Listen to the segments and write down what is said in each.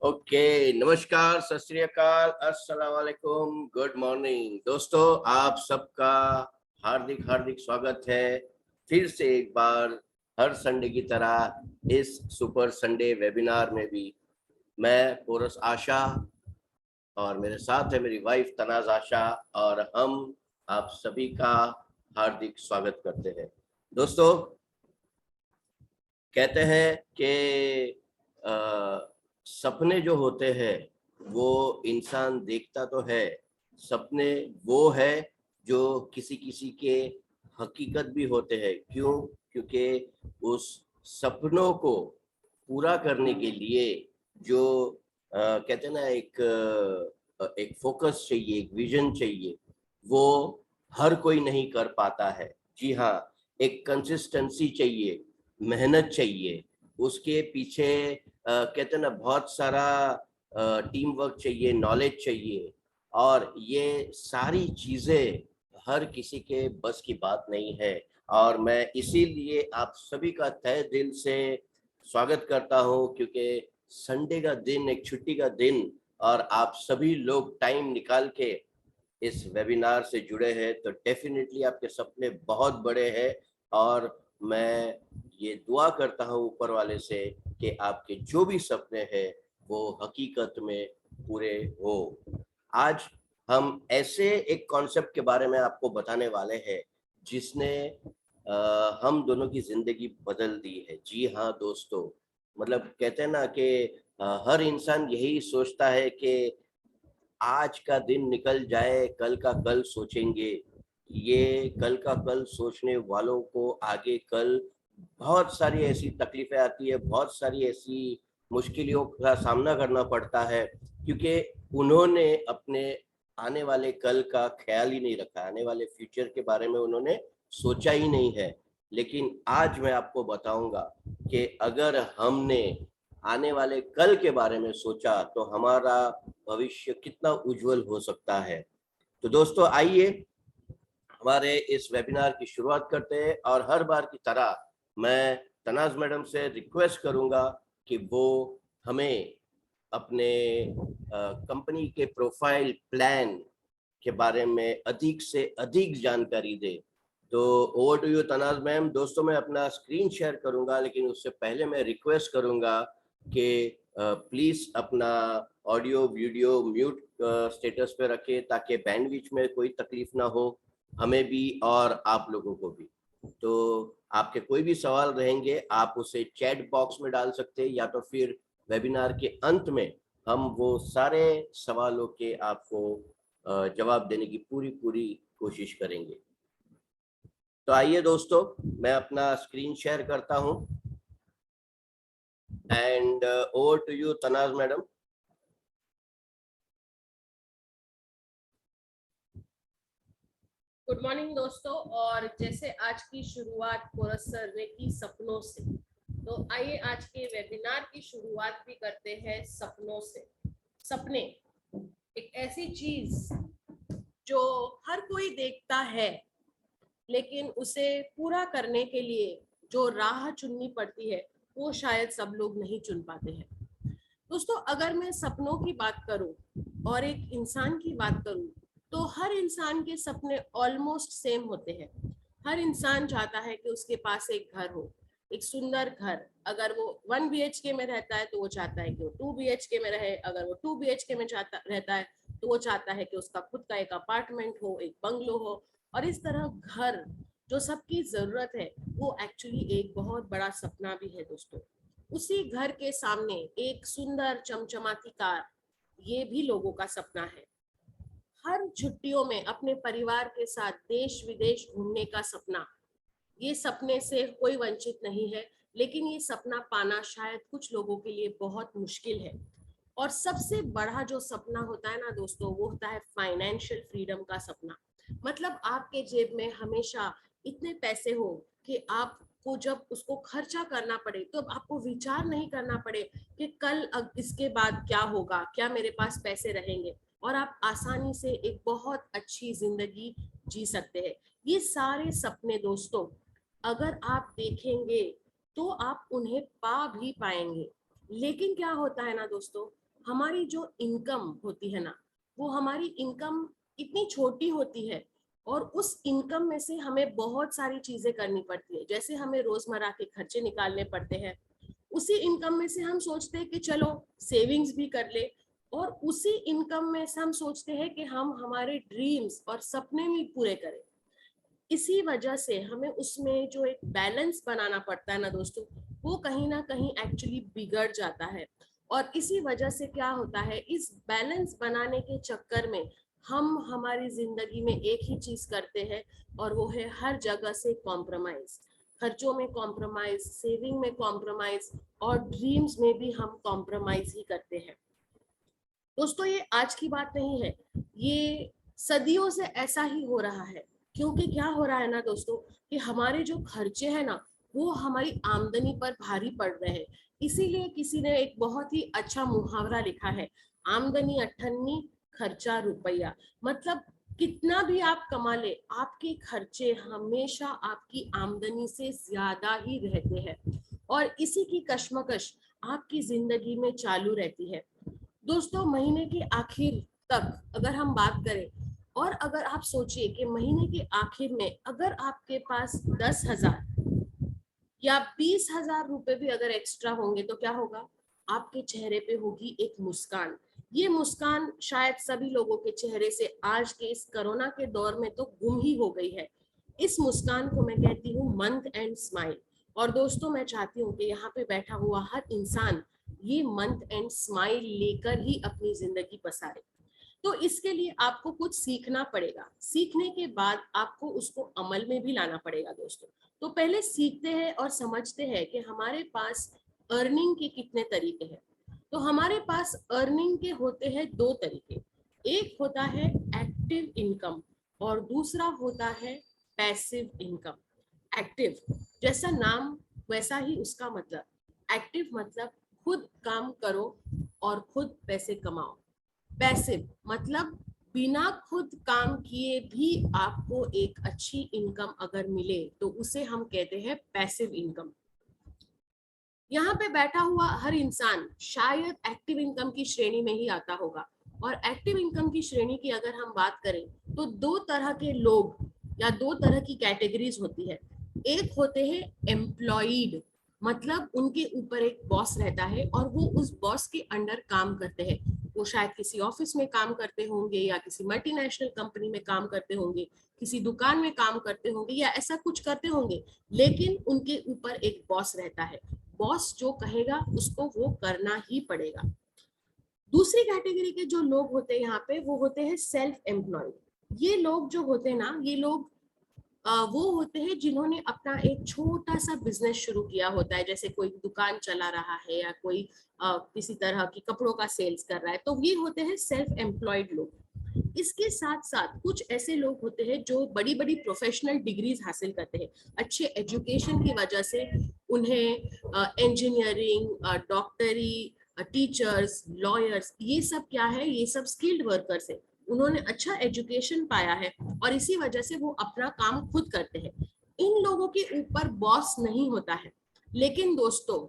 Okay, नमस्कार, सत श्री अकाल, अस्सलाम वालेकुम, गुड मॉर्निंग। दोस्तों, आप सबका हार्दिक हार्दिक स्वागत है फिर से एक बार हर संडे की तरह इस सुपर संडे वेबिनार में भी। मैं पोरस आशा और मेरे साथ है मेरी वाइफ तनाज आशा, और हम आप सभी का हार्दिक स्वागत करते हैं। दोस्तों, कहते हैं कि सपने जो होते हैं वो इंसान देखता तो है, सपने वो है जो किसी किसी के हकीकत भी होते हैं। क्यों? क्योंकि उस सपनों को पूरा करने के लिए जो कहते हैं ना, एक फोकस चाहिए, एक विजन चाहिए, वो हर कोई नहीं कर पाता है। जी हाँ, एक कंसिस्टेंसी चाहिए, मेहनत चाहिए, उसके पीछे कहते हैं ना बहुत सारा टीम वर्क चाहिए, नॉलेज चाहिए, और ये सारी चीजें हर किसी के बस की बात नहीं है। और मैं इसीलिए आप सभी का तहे दिल से स्वागत करता हूँ, क्योंकि संडे का दिन एक छुट्टी का दिन, और आप सभी लोग टाइम निकाल के इस वेबिनार से जुड़े हैं, तो डेफिनेटली आपके सपने बहुत बड़े हैं। और मैं ये दुआ करता हूँ ऊपर वाले से कि आपके जो भी सपने हैं वो हकीकत में पूरे हो। आज हम ऐसे एक कॉन्सेप्ट के बारे में आपको बताने वाले हैं जिसने हम दोनों की जिंदगी बदल दी है। जी हाँ दोस्तों, मतलब कहते हैं ना कि हर इंसान यही सोचता है कि आज का दिन निकल जाए, कल का कल सोचेंगे। ये कल का कल सोचने वालों को आगे कल बहुत सारी ऐसी तकलीफें आती है, बहुत सारी ऐसी मुश्किलों का सामना करना पड़ता है, क्योंकि उन्होंने अपने आने वाले कल का ख्याल ही नहीं रखा, आने वाले फ्यूचर के बारे में उन्होंने सोचा ही नहीं है। लेकिन आज मैं आपको बताऊंगा कि अगर हमने आने वाले कल के बारे में सोचा तो हमारा भविष्य कितना उज्जवल हो सकता है। तो दोस्तों, आइए हमारे इस वेबिनार की शुरुआत करते हैं, और हर बार की तरह मैं तनाज मैडम से रिक्वेस्ट करूंगा कि वो हमें अपने कंपनी के प्रोफाइल प्लान के बारे में अधिक से अधिक जानकारी दे। तो over to you Tanaz ma'am. दोस्तों, मैं अपना स्क्रीन शेयर करूंगा, लेकिन उससे पहले मैं रिक्वेस्ट करूंगा कि प्लीज अपना ऑडियो वीडियो म्यूट स्टेटस पे रखें, ताकि बैंडविड्थ में कोई तकलीफ ना हो हमें भी और आप लोगों को भी। तो आपके कोई भी सवाल रहेंगे आप उसे चैट बॉक्स में डाल सकते हैं, या तो फिर वेबिनार के अंत में हम वो सारे सवालों के आपको जवाब देने की पूरी पूरी कोशिश करेंगे। तो आइए दोस्तों, मैं अपना स्क्रीन शेयर करता हूं, and over to you Tanaz madam. Good morning दोस्तों। और जैसे आज की शुरुआत पोरस सर ने की सपनों से, तो आइए आज के वेबिनार की शुरुआत भी करते हैं सपनों से। सपने एक ऐसी चीज जो हर कोई देखता है, लेकिन उसे पूरा करने के लिए जो राह चुननी पड़ती है वो शायद सब लोग नहीं चुन पाते हैं। दोस्तों, अगर मैं सपनों की बात करूं और एक इंसान की बात करूं, तो हर इंसान के सपने ऑलमोस्ट सेम होते हैं। हर इंसान चाहता है कि उसके पास एक घर हो, एक सुंदर घर। अगर वो 1 BHK में रहता है तो वो चाहता है कि वो 2 BHK में रहे। अगर वो 2 BHK में चाहता रहता है तो वो चाहता है कि उसका खुद का एक अपार्टमेंट हो, एक बंगलो हो। और इस तरह घर जो सबकी जरूरत है, वो एक्चुअली एक बहुत बड़ा सपना भी है दोस्तों। उसी घर के सामने एक सुंदर चमचमाती कार, ये भी लोगों का सपना है। हर छुट्टियों में अपने परिवार के साथ देश विदेश घूमने का सपना, ये सपने से कोई वंचित नहीं है। लेकिन ये सपना पाना शायद कुछ लोगों के लिए बहुत मुश्किल है। और सबसे बड़ा जो सपना होता है ना दोस्तों, वो होता है फाइनेंशियल फ्रीडम का सपना। मतलब आपके जेब में हमेशा इतने पैसे हो कि आपको जब उसको खर्चा करना पड़े तो आपको विचार नहीं करना पड़े कि कल इसके बाद क्या होगा, क्या मेरे पास पैसे रहेंगे, और आप आसानी से एक बहुत अच्छी जिंदगी जी सकते हैं। ये सारे सपने दोस्तों अगर आप देखेंगे तो आप उन्हें पा भी पाएंगे। लेकिन क्या होता है ना दोस्तों, हमारी जो इनकम होती है ना, वो हमारी इनकम इतनी छोटी होती है और उस इनकम में से हमें बहुत सारी चीजें करनी पड़ती है। जैसे हमें रोजमर्रा के खर्चे निकालने पड़ते हैं, उसी इनकम में से हम सोचते हैं कि चलो सेविंग्स भी कर ले, और उसी इनकम में से हम सोचते हैं कि हम हमारे ड्रीम्स और सपने भी पूरे करें। इसी वजह से हमें उसमें जो एक बैलेंस बनाना पड़ता है ना दोस्तों, वो कहीं ना कहीं एक्चुअली बिगड़ जाता है। और इसी वजह से क्या होता है, इस बैलेंस बनाने के चक्कर में हम हमारी जिंदगी में एक ही चीज करते हैं, और वो है हर जगह से कॉम्प्रोमाइज। खर्चों में कॉम्प्रोमाइज, सेविंग में कॉम्प्रोमाइज, और ड्रीम्स में भी हम कॉम्प्रोमाइज ही करते हैं। दोस्तों ये आज की बात नहीं है, ये सदियों से ऐसा ही हो रहा है। क्योंकि क्या हो रहा है ना दोस्तों, कि हमारे जो खर्चे हैं ना, वो हमारी आमदनी पर भारी पड़ रहे हैं। इसीलिए किसी ने एक बहुत ही अच्छा मुहावरा लिखा है, आमदनी अठन्नी, खर्चा रुपया। मतलब कितना भी आप कमा ले, आपके खर्चे हमेशा आपकी आमदनी से ज्यादा ही रहते हैं, और इसी की कश्मकश आपकी जिंदगी में चालू रहती है। दोस्तों महीने के आखिर तक अगर हम बात करें, और अगर आप सोचिए कि महीने के आखिर में अगर आपके पास 10,000 या 20,000 रुपए भी अगर एक्स्ट्रा होंगे, तो क्या होगा, आपके चेहरे पे होगी एक मुस्कान। ये मुस्कान शायद सभी लोगों के चेहरे से आज के इस कोरोना के दौर में तो गुम ही हो गई है। इस मुस्कान को मैं कहती हूँ मंथ एंड स्माइल। और दोस्तों मैं चाहती हूँ कि यहाँ पे बैठा हुआ हर इंसान ये मंथ एंड स्माइल लेकर ही अपनी जिंदगी बसाए। तो इसके लिए आपको कुछ सीखना पड़ेगा, सीखने के बाद आपको उसको अमल में भी लाना पड़ेगा दोस्तों। तो पहले सीखते हैं और समझते हैं कि हमारे पास अर्निंग के कितने तरीके हैं। तो हमारे पास अर्निंग के होते हैं दो तरीके, एक होता है एक्टिव इनकम और दूसरा होता है पैसिव इनकम। एक्टिव जैसा नाम वैसा ही उसका मतलब, एक्टिव मतलब खुद काम करो और खुद पैसे कमाओ। पैसिव मतलब बिना खुद काम किए भी आपको एक अच्छी इनकम अगर मिले, तो उसे हम कहते हैं पैसिव इनकम। यहाँ पे बैठा हुआ हर इंसान शायद एक्टिव इनकम की श्रेणी में ही आता होगा। और एक्टिव इनकम की श्रेणी की अगर हम बात करें, तो दो तरह के लोग या दो तरह की कैटेगरीज होती है। एक होते हैं एम्प्लॉयड, मतलब उनके ऊपर एक बॉस रहता है और वो उस बॉस के अंडर काम करते हैं। वो शायद किसी ऑफिस में काम करते होंगे, या किसी मल्टीनेशनल कंपनी में काम करते होंगे, किसी दुकान में काम करते होंगे, या ऐसा कुछ करते होंगे, लेकिन उनके ऊपर एक बॉस रहता है। बॉस जो कहेगा उसको वो करना ही पड़ेगा। दूसरी कैटेगरी के जो लोग होते हैं यहाँ पे, वो होते हैं सेल्फ एम्प्लॉयड। ये लोग जो होते हैं ना, ये लोग वो होते हैं जिन्होंने अपना एक छोटा सा बिजनेस शुरू किया होता है। जैसे कोई दुकान चला रहा है, या कोई किसी तरह की कपड़ों का सेल्स कर रहा है, तो ये होते हैं सेल्फ एम्प्लॉयड लोग। इसके साथ साथ कुछ ऐसे लोग होते हैं जो बड़ी बड़ी प्रोफेशनल डिग्रीज हासिल करते हैं। अच्छे एजुकेशन की वजह से उन्हें इंजीनियरिंग, डॉक्टरी, टीचर्स, लॉयर्स, ये सब क्या है, ये सब स्किल्ड वर्कर्स है। उन्होंने अच्छा एजुकेशन पाया है और इसी वजह से वो अपना काम खुद करते हैं। इन लोगों के ऊपर बॉस नहीं होता है। लेकिन दोस्तों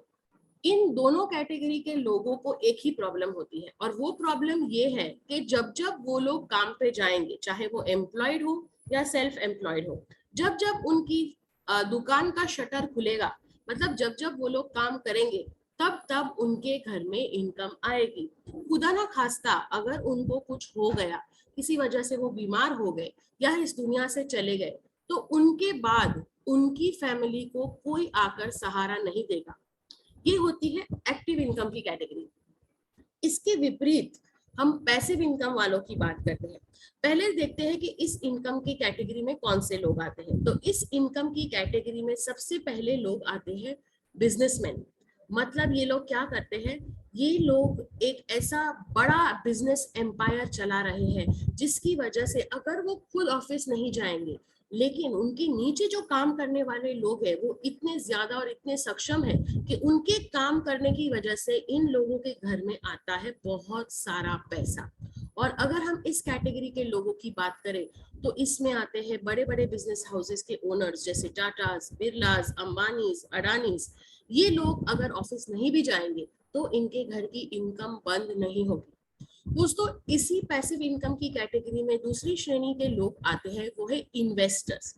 इन दोनों कैटेगरी के लोगों को एक ही प्रॉब्लम होती है, और वो प्रॉब्लम ये है कि जब जब वो लोग काम पे जाएंगे, चाहे वो एम्प्लॉयड हो या सेल्फ एम्प्लॉयड हो, जब जब उनकी दुकान का शटर खुलेगा, मतलब जब जब वो लोग काम करेंगे, तब तब उनके घर में इनकम आएगी। खुदा ना खास्ता अगर उनको कुछ हो गया, किसी वजह से वो बीमार हो गए या इस दुनिया से चले गए, तो उनके बाद उनकी फैमिली को कोई आकर सहारा नहीं देगा। ये होती है एक्टिव इनकम की कैटेगरी। इसके विपरीत हम पैसिव इनकम वालों की बात करते हैं। पहले देखते हैं कि इस इनकम की कैटेगरी में कौन से लोग आते हैं। तो इस इनकम की कैटेगरी में सबसे पहले लोग आते हैं बिजनेसमैन। मतलब ये लोग क्या करते हैं, ये लोग एक ऐसा बड़ा बिजनेस एम्पायर चला रहे हैं जिसकी वजह से अगर वो खुद ऑफिस नहीं जाएंगे, लेकिन उनके नीचे जो काम करने वाले लोग हैं वो इतने ज्यादा और इतने सक्षम हैं कि उनके काम करने की वजह से इन लोगों के घर में आता है बहुत सारा पैसा। और अगर हम इस कैटेगरी के लोगों की बात करें, तो इसमें आते हैं बड़े बड़े बिजनेस हाउसेस के ओनर्स, जैसे टाटास, बिरलास, अंबानीज, अडानीज। ये लोग अगर ऑफिस नहीं भी जाएंगे, तो इनके घर की इनकम बंद नहीं होगी। दोस्तों, इसी पैसिव इनकम की कैटेगरी में दूसरी श्रेणी के लोग आते हैं, वो है इन्वेस्टर्स।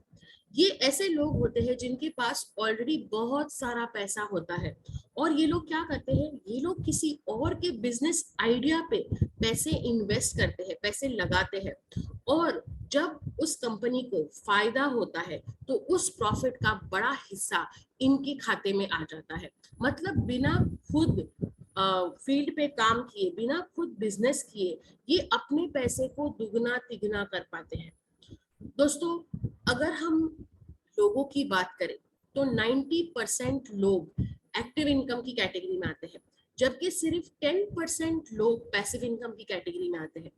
ये ऐसे लोग होते हैं जिनके पास ऑलरेडी बहुत सारा पैसा होता है, और ये लोग क्या करते हैं, ये लोग किसी और के बिजनेस आइडिया पे पैसे इन्वेस्ट करते हैं, पैसे लगाते हैं, और जब उस कंपनी को फायदा होता है तो उस प्रॉफिट का बड़ा हिस्सा इनके खाते में आ जाता है। मतलब बिना खुद फील्ड पे काम किए, बिना खुद बिजनेस किए, ये अपने पैसे को दुगना तिगना कर पाते हैं। दोस्तों, अगर हम लोगों की बात करें तो 90% लोग एक्टिव इनकम की कैटेगरी में आते हैं, जबकि सिर्फ 10% लोग पैसिव इनकम की कैटेगरी में आते हैं।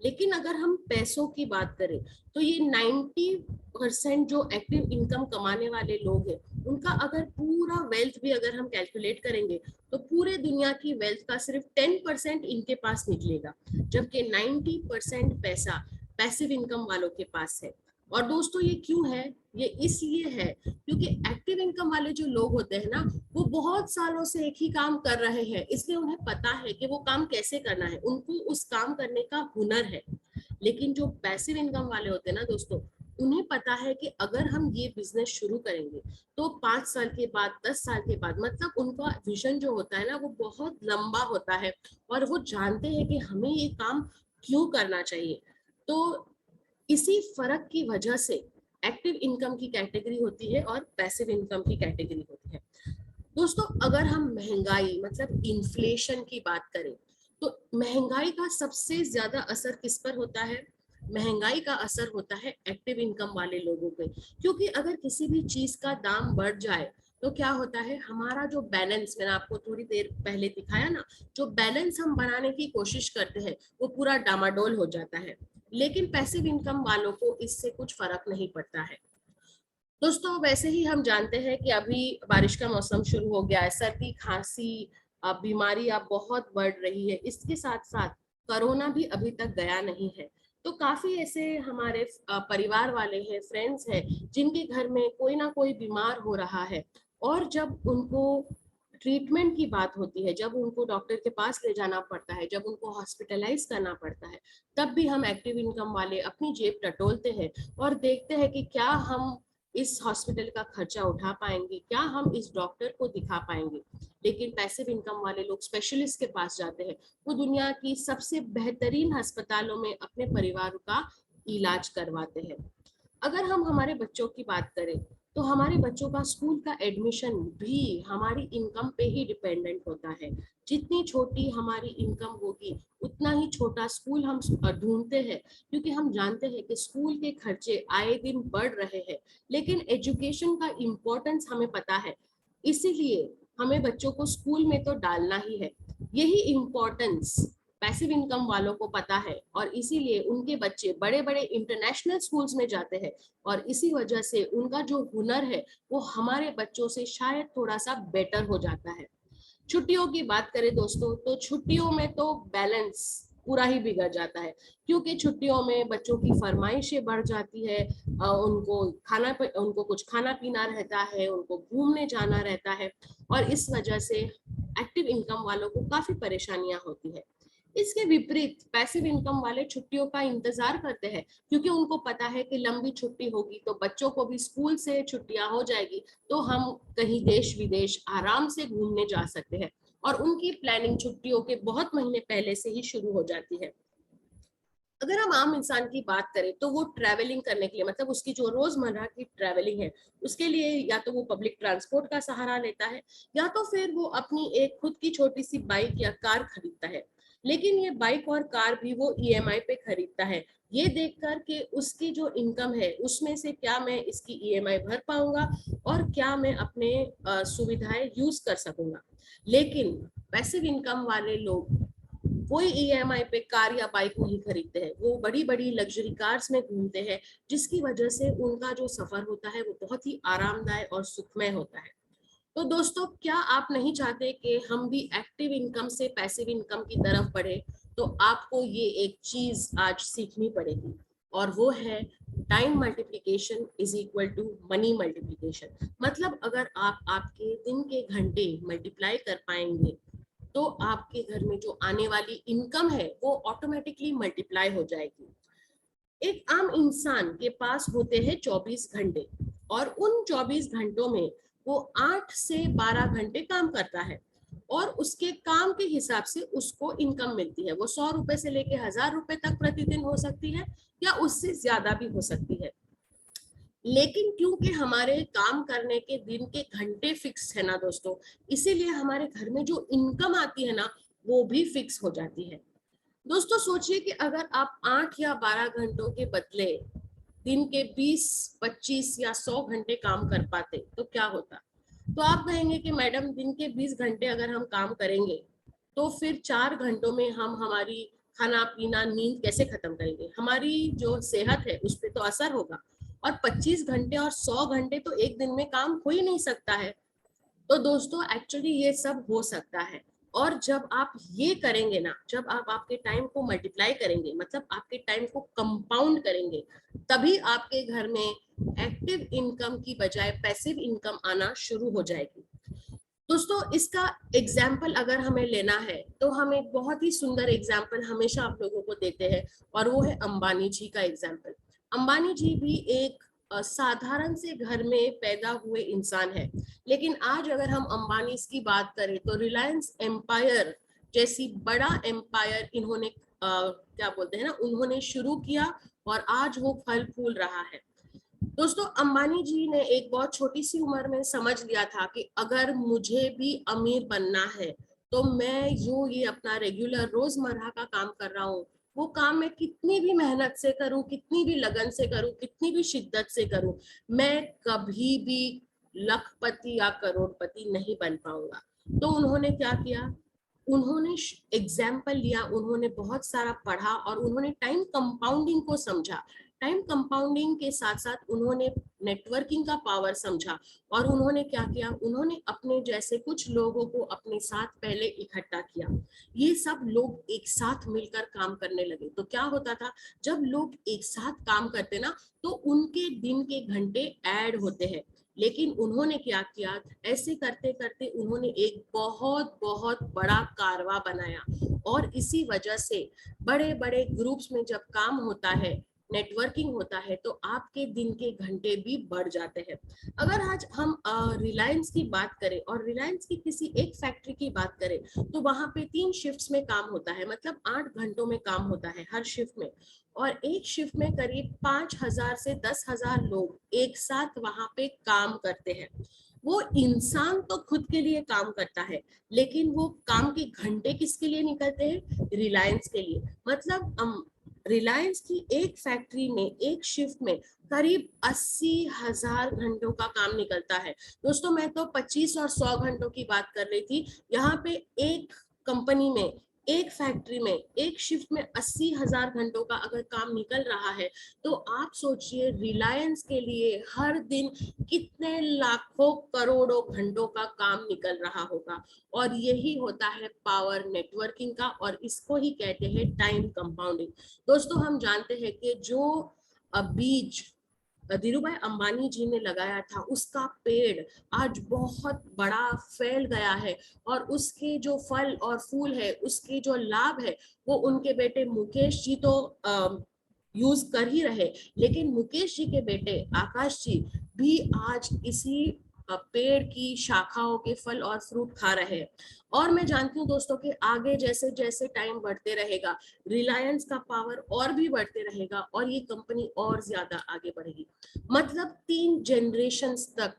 लेकिन अगर हम पैसों की बात करें तो ये 90% जो एक्टिव इनकम कमाने वाले लोग हैं, उनका अगर पूरा वेल्थ भी अगर हम कैलकुलेट करेंगे तो पूरे दुनिया की वेल्थ का सिर्फ 10% इनके पास निकलेगा, जबकि 90% पैसा पैसिव इनकम वालों के पास है। और दोस्तों, ये क्यों है? ये इसलिए है क्योंकि एक्टिव इनकम वाले जो लोग होते हैं ना, वो बहुत सालों से एक ही काम कर रहे हैं, इसलिए उन्हें पता है कि वो काम कैसे करना है, उनको उस काम करने का हुनर है। लेकिन जो पैसिव इनकम वाले होते हैं ना दोस्तों, उन्हें पता है कि अगर हम ये बिजनेस शुरू करेंगे तो 5 साल के बाद, 10 साल के बाद, मतलब उनका विजन जो होता है ना, वो बहुत लंबा होता है, और वो जानते हैं कि हमें ये काम क्यों करना चाहिए। तो इसी फर्क की वजह से एक्टिव इनकम की कैटेगरी होती है और पैसिव इनकम की कैटेगरी होती है। दोस्तों, अगर हम महंगाई मतलब इन्फ्लेशन की बात करें तो महंगाई का सबसे ज्यादा असर किस पर होता है? महंगाई का असर होता है एक्टिव इनकम वाले लोगों पे, क्योंकि अगर किसी भी चीज का दाम बढ़ जाए तो क्या होता है, हमारा जो बैलेंस, मैंने आपको थोड़ी देर पहले दिखाया ना, जो बैलेंस हम बनाने की कोशिश करते हैं वो पूरा डामाडोल हो जाता है। लेकिन पैसिव इनकम वालों को इससे कुछ फर्क नहीं पड़ता है। दोस्तों, वैसे ही हम जानते हैं कि अभी बारिश का मौसम शुरू हो गया है, सर्दी खांसी बीमारी अब बहुत बढ़ रही है, इसके साथ साथ कोरोना भी अभी तक गया नहीं है। तो काफी ऐसे हमारे परिवार वाले हैं, फ्रेंड्स हैं, जिनके घर में कोई ना कोई बीमार हो रहा है, और जब उनको ट्रीटमेंट की बात होती है, जब उनको डॉक्टर के पास ले जाना पड़ता है, जब उनको हॉस्पिटलाइज करना पड़ता है, तब भी हम एक्टिव इनकम वाले अपनी जेब टटोलते हैं और देखते हैं कि क्या हम इस हॉस्पिटल का खर्चा उठा पाएंगे, क्या हम इस डॉक्टर को दिखा पाएंगे। लेकिन पैसिव इनकम वाले लोग स्पेशलिस्ट के पास जाते हैं, वो दुनिया की सबसे बेहतरीन अस्पतालों में अपने परिवार का इलाज करवाते हैं। अगर हम हमारे बच्चों की बात करें तो हमारे बच्चों का स्कूल का एडमिशन भी हमारी इनकम पे ही डिपेंडेंट होता है। जितनी छोटी हमारी इनकम होगी उतना ही छोटा स्कूल हम ढूंढते हैं, क्योंकि हम जानते हैं कि स्कूल के खर्चे आए दिन बढ़ रहे हैं, लेकिन एजुकेशन का इम्पोर्टेंस हमें पता है, इसीलिए हमें बच्चों को स्कूल में तो डालना ही है। यही इम्पोर्टेंस पैसिव इनकम वालों को पता है, और इसीलिए उनके बच्चे बड़े बड़े इंटरनेशनल स्कूल्स में जाते हैं, और इसी वजह से उनका जो हुनर है वो हमारे बच्चों से शायद थोड़ा सा बेटर हो जाता है। छुट्टियों की बात करें दोस्तों, तो छुट्टियों में तो बैलेंस पूरा ही बिगड़ जाता है, क्योंकि छुट्टियों में बच्चों की फरमाइशें बढ़ जाती है, उनको कुछ खाना पीना रहता है, उनको घूमने जाना रहता है, और इस वजह से एक्टिव इनकम वालों को काफी परेशानियां होती है। इसके विपरीत पैसिव इनकम वाले छुट्टियों का इंतजार करते हैं, क्योंकि उनको पता है कि लंबी छुट्टी होगी तो बच्चों को भी स्कूल से छुट्टियां हो जाएगी, तो हम कहीं देश विदेश आराम से घूमने जा सकते हैं, और उनकी प्लानिंग छुट्टियों के बहुत महीने पहले से ही शुरू हो जाती है। अगर हम आम इंसान की बात करें तो वो ट्रैवलिंग करने के लिए, मतलब उसकी जो रोजमर्रा की ट्रैवलिंग है उसके लिए, या तो वो पब्लिक ट्रांसपोर्ट का सहारा लेता है, या तो फिर वो अपनी एक खुद की छोटी सी बाइक या कार खरीदता है। लेकिन ये बाइक और कार भी वो ईएमआई पे खरीदता है, ये देखकर कि उसकी जो इनकम है उसमें से क्या मैं इसकी ईएमआई भर पाऊंगा और क्या मैं अपने सुविधाएं यूज कर सकूंगा। लेकिन पैसिव इनकम वाले लोग कोई ईएमआई पे कार या बाइक नहीं खरीदते हैं, वो बड़ी बड़ी लग्जरी कार्स में घूमते हैं, जिसकी वजह से उनका जो सफर होता है वो बहुत ही आरामदायक और सुखमय होता है। तो दोस्तों, क्या आप नहीं चाहते कि हम भी एक्टिव इनकम से पैसिव इनकम की तरफ बढ़े? तो आपको ये एक चीज आज सीखनी पड़ेगी, और वो है time multiplication is equal to money multiplication. मतलब अगर आप आपके दिन के घंटे मल्टीप्लाई कर पाएंगे तो आपके घर में जो आने वाली इनकम है वो ऑटोमेटिकली मल्टीप्लाई हो जाएगी। एक आम इंसान के पास होते हैं 24 घंटे और उन 24 घंटों में वो 8 से 12 घंटे काम करता है और उसके काम के हिसाब से उसको इनकम मिलती है। वो 100 रुपए से लेके 1000 रुपए तक प्रतिदिन हो सकती है या उससे ज्यादा भी हो सकती है। लेकिन क्योंकि हमारे काम करने के दिन के घंटे फिक्स है ना दोस्तों, इसीलिए हमारे घर में जो इनकम आती है ना वो भी फिक्स हो जाती है। दोस्तों सोचिए कि अगर आप 8 या 12 घंटों के बदले दिन के 20, 25 या 100 घंटे काम कर पाते तो क्या होता। तो आप कहेंगे कि मैडम दिन के 20 घंटे अगर हम काम करेंगे तो फिर 4 घंटों में हम हमारी खाना पीना नींद कैसे खत्म करेंगे, हमारी जो सेहत है उस पर तो असर होगा। और 25 घंटे और 100 घंटे तो एक दिन में काम हो ही नहीं सकता है। तो दोस्तों एक्चुअली ये सब हो सकता है। और जब आप ये करेंगे ना, जब आप आपके टाइम को मल्टीप्लाई करेंगे, मतलब आपके टाइम को कंपाउंड करेंगे, तभी आपके घर में एक्टिव इनकम की बजाय पैसिव इनकम आना शुरू हो जाएगी। दोस्तों इसका एग्जाम्पल अगर हमें लेना है तो हम एक बहुत ही सुंदर एग्जाम्पल हमेशा आप लोगों को देते हैं और वो है अंबानी जी का एग्जाम्पल। अंबानी जी भी एक साधारण से घर में पैदा हुए इंसान है, लेकिन आज अगर हम अंबानी की बात करें तो रिलायंस एम्पायर जैसी बड़ा एम्पायर इन्होंने क्या बोलते हैं ना, उन्होंने शुरू किया और आज वो फल फूल रहा है। दोस्तों अंबानी जी ने एक बहुत छोटी सी उम्र में समझ लिया था कि अगर मुझे भी अमीर बनना है तो मैं जो ये अपना रेगुलर रोजमर्रा का काम कर रहा हूँ वो काम मैं कितनी भी मेहनत से करूँ, कितनी भी लगन से करूँ, कितनी भी शिद्दत से करूँ, मैं कभी भी लखपति या करोड़पति नहीं बन पाऊंगा। तो उन्होंने क्या किया, उन्होंने एग्जाम्पल लिया, उन्होंने बहुत सारा पढ़ा और उन्होंने टाइम कंपाउंडिंग को समझा। टाइम कंपाउंडिंग के साथ साथ उन्होंने नेटवर्किंग का पावर समझा और उन्होंने क्या किया, उन्होंने अपने जैसे कुछ लोगों को अपने साथ पहले इकट्ठा किया। ये सब लोग एक साथ मिलकर काम करने लगे तो क्या होता था, जब लोग एक साथ काम करते ना तो उनके दिन के घंटे ऐड होते हैं। लेकिन उन्होंने क्या किया, ऐसे करते करते उन्होंने एक बहुत बहुत बड़ा कारवा बनाया और इसी वजह से बड़े बड़े ग्रुप्स में जब काम होता है, नेटवर्किंग होता है, तो आपके दिन के घंटे भी बढ़ जाते हैं। अगर आज हम रिलायंस की बात करें और रिलायंस की किसी एक फैक्ट्री की बात करें तो वहां पे 3 शिफ्ट्स में काम होता है, मतलब 8 घंटों में काम होता है हर शिफ्ट में। और एक शिफ्ट में करीब 5000 से 10,000 लोग एक साथ वहां पे काम करते हैं। वो इंसान तो खुद के लिए काम करता है, लेकिन वो काम के घंटे किसके लिए निकलते हैं, रिलायंस के लिए। मतलब रिलायंस की एक फैक्ट्री में एक शिफ्ट में करीब 80,000 घंटों का काम निकलता है। दोस्तों मैं तो 25 और 100 घंटों की बात कर रही थी, यहाँ पे एक कंपनी में, एक फैक्ट्री में एक शिफ्ट में 80,000 घंटों का अगर काम निकल रहा है तो आप सोचिए रिलायंस के लिए हर दिन कितने लाखों करोड़ों घंटों का काम निकल रहा होगा। और यही होता है पावर नेटवर्किंग का और इसको ही कहते हैं टाइम कंपाउंडिंग। दोस्तों हम जानते हैं कि जो बीज धीरूभाई अंबानी जी ने लगाया था उसका पेड़ आज बहुत बड़ा फैल गया है और उसके जो फल और फूल है, उसके जो लाभ है वो उनके बेटे मुकेश जी तो यूज कर ही रहे, लेकिन मुकेश जी के बेटे आकाश जी भी आज इसी पेड़ की शाखाओं के फल और फ्रूट खा रहे हैं। और मैं जानती हूँ दोस्तों कि आगे जैसे जैसे टाइम बढ़ते रहेगा रिलायंस का पावर और भी बढ़ते रहेगा और ये कंपनी और ज्यादा आगे बढ़ेगी। मतलब 3 जनरेशन्स तक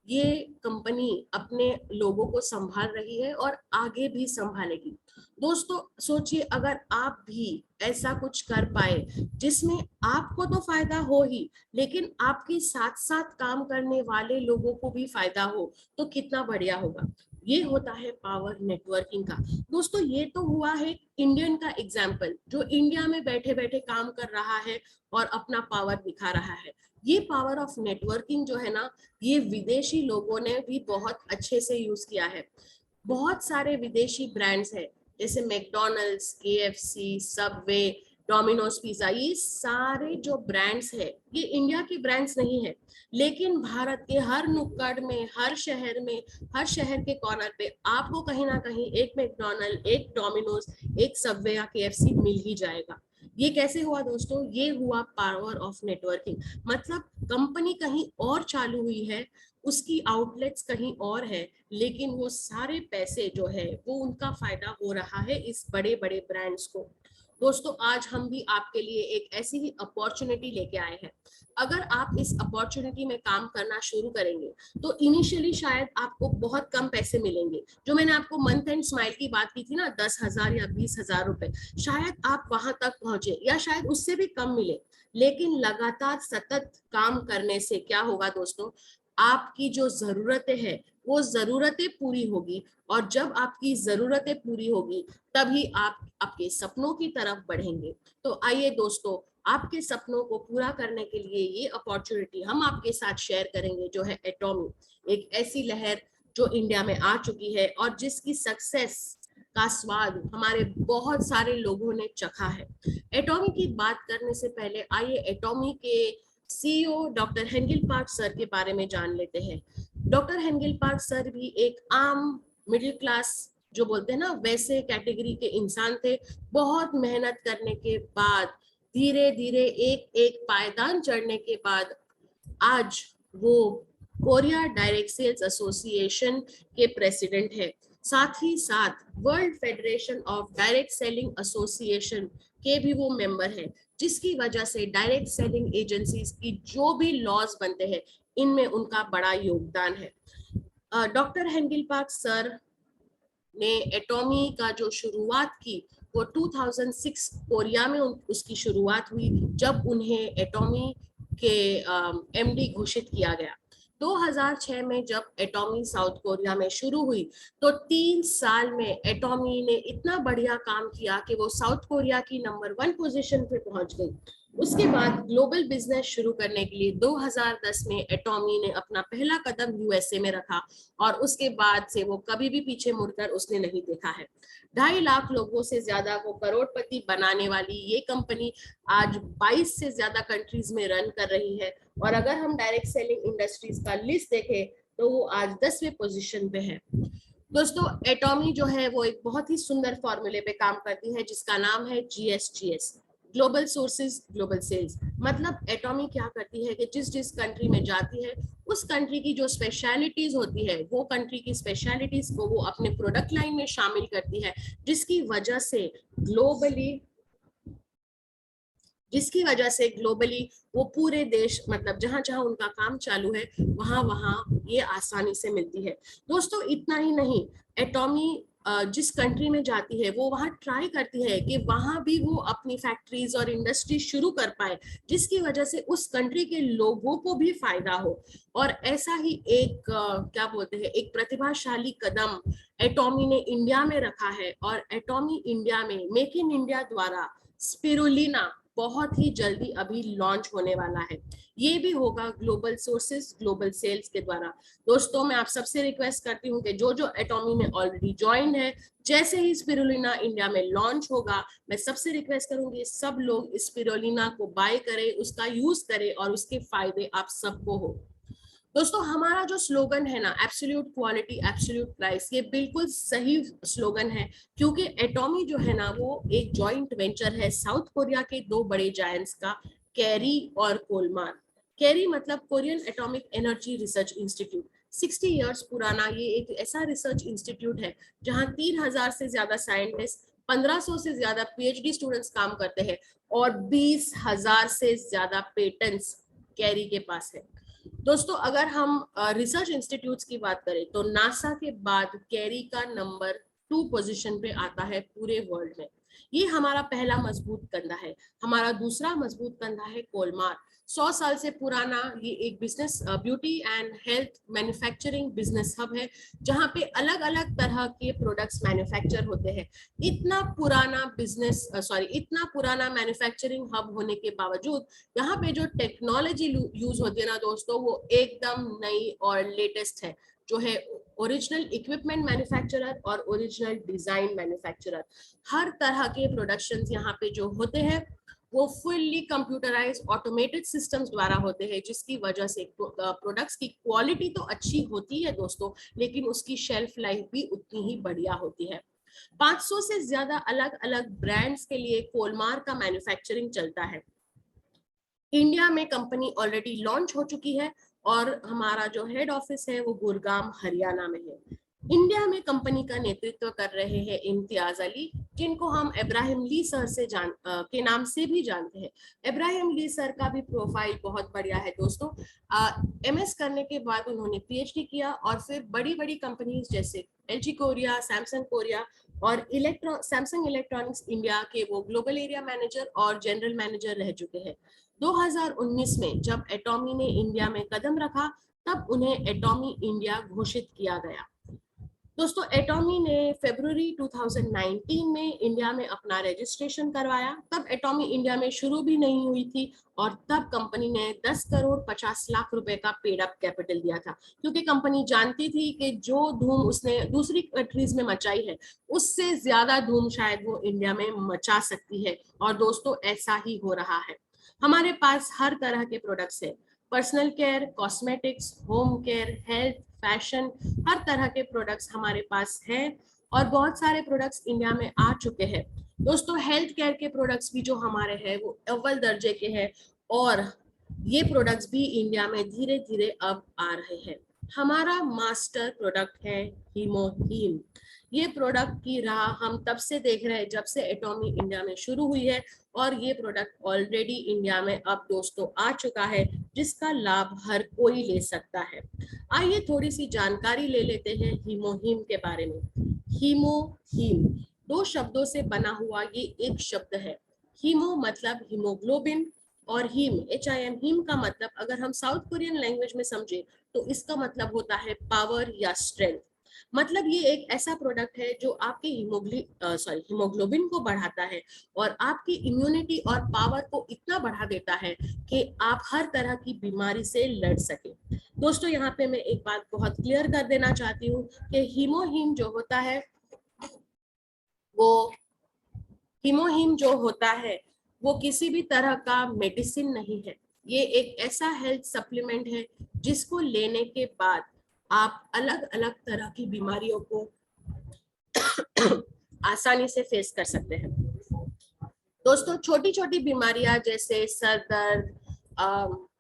ये कंपनी अपने लोगों को संभाल रही है और आगे भी संभालेगी। दोस्तों सोचिए अगर आप भी ऐसा कुछ कर पाए जिसमें आपको तो फायदा हो ही, लेकिन आपके साथ साथ काम करने वाले लोगों को भी फायदा हो तो कितना बढ़िया होगा। ये होता है पावर नेटवर्किंग का। दोस्तों ये तो हुआ है इंडियन का एग्जाम्पल जो इंडिया में बैठे बैठे काम कर रहा है और अपना पावर दिखा रहा है। ये पावर ऑफ नेटवर्किंग जो है ना, ये विदेशी लोगों ने भी बहुत अच्छे से यूज किया है। बहुत सारे विदेशी ब्रांड्स हैं जैसे McDonald's, KFC, Subway, Domino's pizza, ये सारे जो ब्रांड्स है ये इंडिया के ब्रांड्स नहीं है, लेकिन भारत के हर नुक्कड़ में, हर शहर के कॉर्नर पे आपको कहीं ना कहीं एक मैकडॉनल्ड, एक डोमिनोज, एक सबवे या केएफसी मिल ही जाएगा। ये कैसे हुआ दोस्तों? ये हुआ पावर ऑफ नेटवर्किंग। मतलब कंपनी कहीं और चालू हुई है, उसकी आउटलेट्स कहीं और है, लेकिन वो सारे पैसे जो है वो उनका फायदा हो रहा है इस बड़े बड़े ब्रांड्स को। दोस्तों आज हम भी आपके लिए एक ऐसी ही अपॉर्चुनिटी लेके आए हैं। अगर आप इस अपॉर्चुनिटी में काम करना शुरू करेंगे तो इनिशियली शायद आपको बहुत कम पैसे मिलेंगे। जो मैंने आपको मंथ एंड स्माइल की बात की थी ना, 10,000 या 20,000 रुपए, शायद आप वहां तक पहुंचे या शायद उससे भी कम मिले। लेकिन लगातार सतत काम करने से क्या होगा दोस्तों, आपकी जो जरूरतें हैं वो जरूरतें पूरी होगी, और जब आपकी जरूरतें पूरी होगी तभी आप आपके सपनों की तरफ बढ़ेंगे। तो आइए दोस्तों, आपके सपनों को पूरा करने के लिए ये अपॉर्चुनिटी हम आपके साथ शेयर करेंगे, जो है एटॉमी, एक ऐसी लहर जो इंडिया में आ चुकी है और जिसकी सक्सेस का स्वाद हमारे बहुत सारे लोगों ने चखा है। एटॉमी की बात करने से पहले आइए एटॉमी के सीईओ डॉक्टर हेंगिल पार्क सर के बारे में जान लेते हैं। डॉक्टर हेंगिल पार्क सर भी एक आम मिडिल क्लास, जो बोलते हैं ना, वैसे कैटेगरी के इंसान थे। बहुत मेहनत करने के बाद, धीरे धीरे एक एक पायदान चढ़ने के बाद आज वो कोरिया डायरेक्ट सेल्स एसोसिएशन के प्रेसिडेंट है। साथ ही साथ world federation of direct selling association के भी वो मेंबर है, जिसकी वजह से डायरेक्ट सेलिंग एजेंसीज की जो भी लॉज बनते हैं इनमें उनका बड़ा योगदान है। डॉक्टर हेंगिल पार्क सर ने एटॉमी का जो शुरुआत की वो 2006 कोरिया में उसकी शुरुआत हुई, जब उन्हें एटॉमी के एमडी घोषित किया गया। 2006 में जब एटॉमी साउथ कोरिया में शुरू हुई तो 3 साल में एटॉमी ने इतना बढ़िया काम किया कि वो साउथ कोरिया की नंबर 1 पोजीशन पे पहुंच गई। उसके बाद ग्लोबल बिजनेस शुरू करने के लिए 2010 में एटॉमी ने अपना पहला कदम यूएसए में रखा, और उसके बाद से वो कभी भी पीछे मुड़कर उसने नहीं देखा है। 2.5 लाख लोगों से ज्यादा को करोड़पति बनाने वाली ये कंपनी आज 22 से ज्यादा कंट्रीज में रन कर रही है, और अगर हम डायरेक्ट सेलिंग इंडस्ट्रीज का लिस्ट देखें तो वो आज 10वें पोजीशन पे है। दोस्तों एटॉमी जो है वो एक बहुत ही सुंदर फॉर्मूले पे काम करती है, जिसका नाम है GSGS, global sources global sales. मतलब एटॉमी क्या करती है कि जिस जिस कंट्री में जाती है उस कंट्री की जो स्पेशलिटीज होती है, वो कंट्री की स्पेशलिटीज को वो अपने प्रोडक्ट लाइन में शामिल करती है, जिसकी वजह से ग्लोबली वो पूरे देश, मतलब जहां जहां उनका काम चालू है वहां वहां ये आसानी से मिलती है। दोस्तों इतना ही नहीं, एटॉमी जिस कंट्री में जाती है वो वहां ट्राई करती है कि वहां भी वो अपनी फैक्ट्रीज और इंडस्ट्री शुरू कर पाए, जिसकी वजह से उस कंट्री के लोगों को भी फायदा हो। और ऐसा ही एक क्या बोलते हैं, एक प्रतिभाशाली कदम एटॉमी ने इंडिया में रखा है, और एटॉमी इंडिया में मेक इन इंडिया द्वारा स्पिरुलिना बहुत ही जल्दी अभी लॉन्च होने वाला है। ये भी होगा ग्लोबल सोर्सेज ग्लोबल सेल्स के द्वारा। दोस्तों मैं आप सबसे रिक्वेस्ट करती हूँ कि जो जो एटॉमी में ऑलरेडी ज्वाइन है, जैसे ही स्पिरुलिना इंडिया में लॉन्च होगा, मैं सबसे रिक्वेस्ट करूंगी सब लोग स्पिरुलिना को बाय करें, उसका यूज करें, और उसके फायदे आप सबको हो। दोस्तों हमारा जो स्लोगन है ना, एब्सोल्यूट क्वालिटी एब्सोल्यूट प्राइस, ये बिल्कुल सही स्लोगन है, क्योंकि एटॉमी जो है ना वो एक जॉइंट वेंचर है साउथ कोरिया के 2 बड़े जायंट्स का, कैरी और कोलमार। कैरी मतलब Korean atomic energy research institute, 60 years पुराना ये एक ऐसा रिसर्च इंस्टीट्यूट है जहां 3,000 से ज्यादा साइंटिस्ट, 1,500 से ज्यादा PhD स्टूडेंट्स काम करते हैं, और 20,000 से ज्यादा पेटेंट्स कैरी के पास है। दोस्तों अगर हम रिसर्च इंस्टीट्यूट्स की बात करें तो नासा के बाद कैरी का नंबर 2 पोजीशन पे आता है पूरे वर्ल्ड में। ये हमारा पहला मजबूत कंधा है। हमारा दूसरा मजबूत कंधा है कोलमार, 100 साल से पुराना ये एक business, beauty and health manufacturing business hub है, जहाँ पे अलग अलग तरह के प्रोडक्ट्स मैन्युफैक्चर होते हैं। इतना पुराना मैन्युफैक्चरिंग हब होने के बावजूद यहाँ पे जो टेक्नोलॉजी यूज होती है ना दोस्तों, वो एकदम नई और लेटेस्ट है, जो है ओरिजिनल इक्विपमेंट मैन्युफैक्चरर और ओरिजिनल डिजाइन मैन्युफैक्चरर। हर तरह के प्रोडक्शंस यहाँ पे जो होते हैं वो फुल्ली कंप्यूटराइज ऑटोमेटेड सिस्टम्स द्वारा होते हैं, जिसकी वजह से प्रोडक्ट्स की क्वालिटी तो अच्छी होती है दोस्तों, लेकिन उसकी शेल्फ लाइफ भी उतनी ही बढ़िया होती है। 500 से ज्यादा अलग अलग ब्रांड्स के लिए कोलमार का मैन्युफैक्चरिंग चलता है। इंडिया में कंपनी ऑलरेडी लॉन्च हो चुकी है और हमारा जो हेड ऑफिस है वो गुड़गांव हरियाणा में है। इंडिया में कंपनी का नेतृत्व कर रहे हैं इम्तियाज अली, जिनको हम इब्राहिम ली सर से के नाम से भी जानते हैं। इब्राहिम ली सर का भी प्रोफाइल बहुत बढ़िया है दोस्तों। एमएस करने के बाद उन्होंने पीएचडी किया और फिर बड़ी बड़ी कंपनीज जैसे एलजी कोरिया, सैमसंग कोरिया और सैमसंग इलेक्ट्रॉनिक्स इंडिया के वो ग्लोबल एरिया मैनेजर और जनरल मैनेजर रह चुके हैं। 2019 में जब एटॉमी ने इंडिया में कदम रखा, तब उन्हें एटॉमी इंडिया घोषित किया गया। दोस्तों, एटॉमी ने फरवरी 2019 में इंडिया में अपना रजिस्ट्रेशन करवाया। तब एटॉमी इंडिया में शुरू भी नहीं हुई थी और तब कंपनी ने 10 करोड़ 50 लाख रुपए का पेड अप कैपिटल दिया था, क्योंकि कंपनी जानती थी कि जो धूम उसने दूसरी कंट्रीज में मचाई है, उससे ज्यादा धूम शायद वो इंडिया में मचा सकती है। और दोस्तों, ऐसा ही हो रहा है। हमारे पास हर तरह के प्रोडक्ट्स है, personal care, cosmetics, home care, health, fashion, हर तरह के प्रोडक्ट्स हमारे पास हैं और बहुत सारे प्रोडक्ट्स इंडिया में आ चुके हैं। दोस्तों, हेल्थ केयर के प्रोडक्ट्स भी जो हमारे हैं वो अव्वल दर्जे के हैं और ये प्रोडक्ट्स भी इंडिया में धीरे धीरे अब आ रहे हैं। हमारा मास्टर प्रोडक्ट है हीमोहीम। ये प्रोडक्ट की राह हम तब से देख रहे हैं जब से एटॉमी इंडिया में शुरू हुई है और ये प्रोडक्ट ऑलरेडी इंडिया में अब दोस्तों आ चुका है, जिसका लाभ हर कोई ले सकता है। आइए थोड़ी सी जानकारी ले लेते हैं हीमोहीम के बारे में। हीमोहीम 2 शब्दों से बना हुआ ये एक शब्द है। हीमो मतलब हीमोग्लोबिन और हीम HIM हीम का मतलब अगर हम साउथ कोरियन लैंग्वेज में समझे तो इसका मतलब होता है पावर या स्ट्रेंथ। मतलब ये एक ऐसा प्रोडक्ट है जो आपके हीमोग्लोबिन को बढ़ाता है और आपकी इम्यूनिटी और पावर को इतना बढ़ा देता है कि आप हर तरह की बीमारी से लड़ सके। दोस्तों, यहाँ पे मैं एक बात बहुत क्लियर कर देना चाहती हूँ कि हीमोहीम जो होता है वो किसी भी तरह का मेडिसिन नहीं है। ये एक ऐसा हेल्थ सप्लीमेंट है जिसको लेने के बाद आप अलग अलग तरह की बीमारियों को आसानी से फेस कर सकते हैं। दोस्तों, छोटी छोटी बीमारियां जैसे सर दर्द,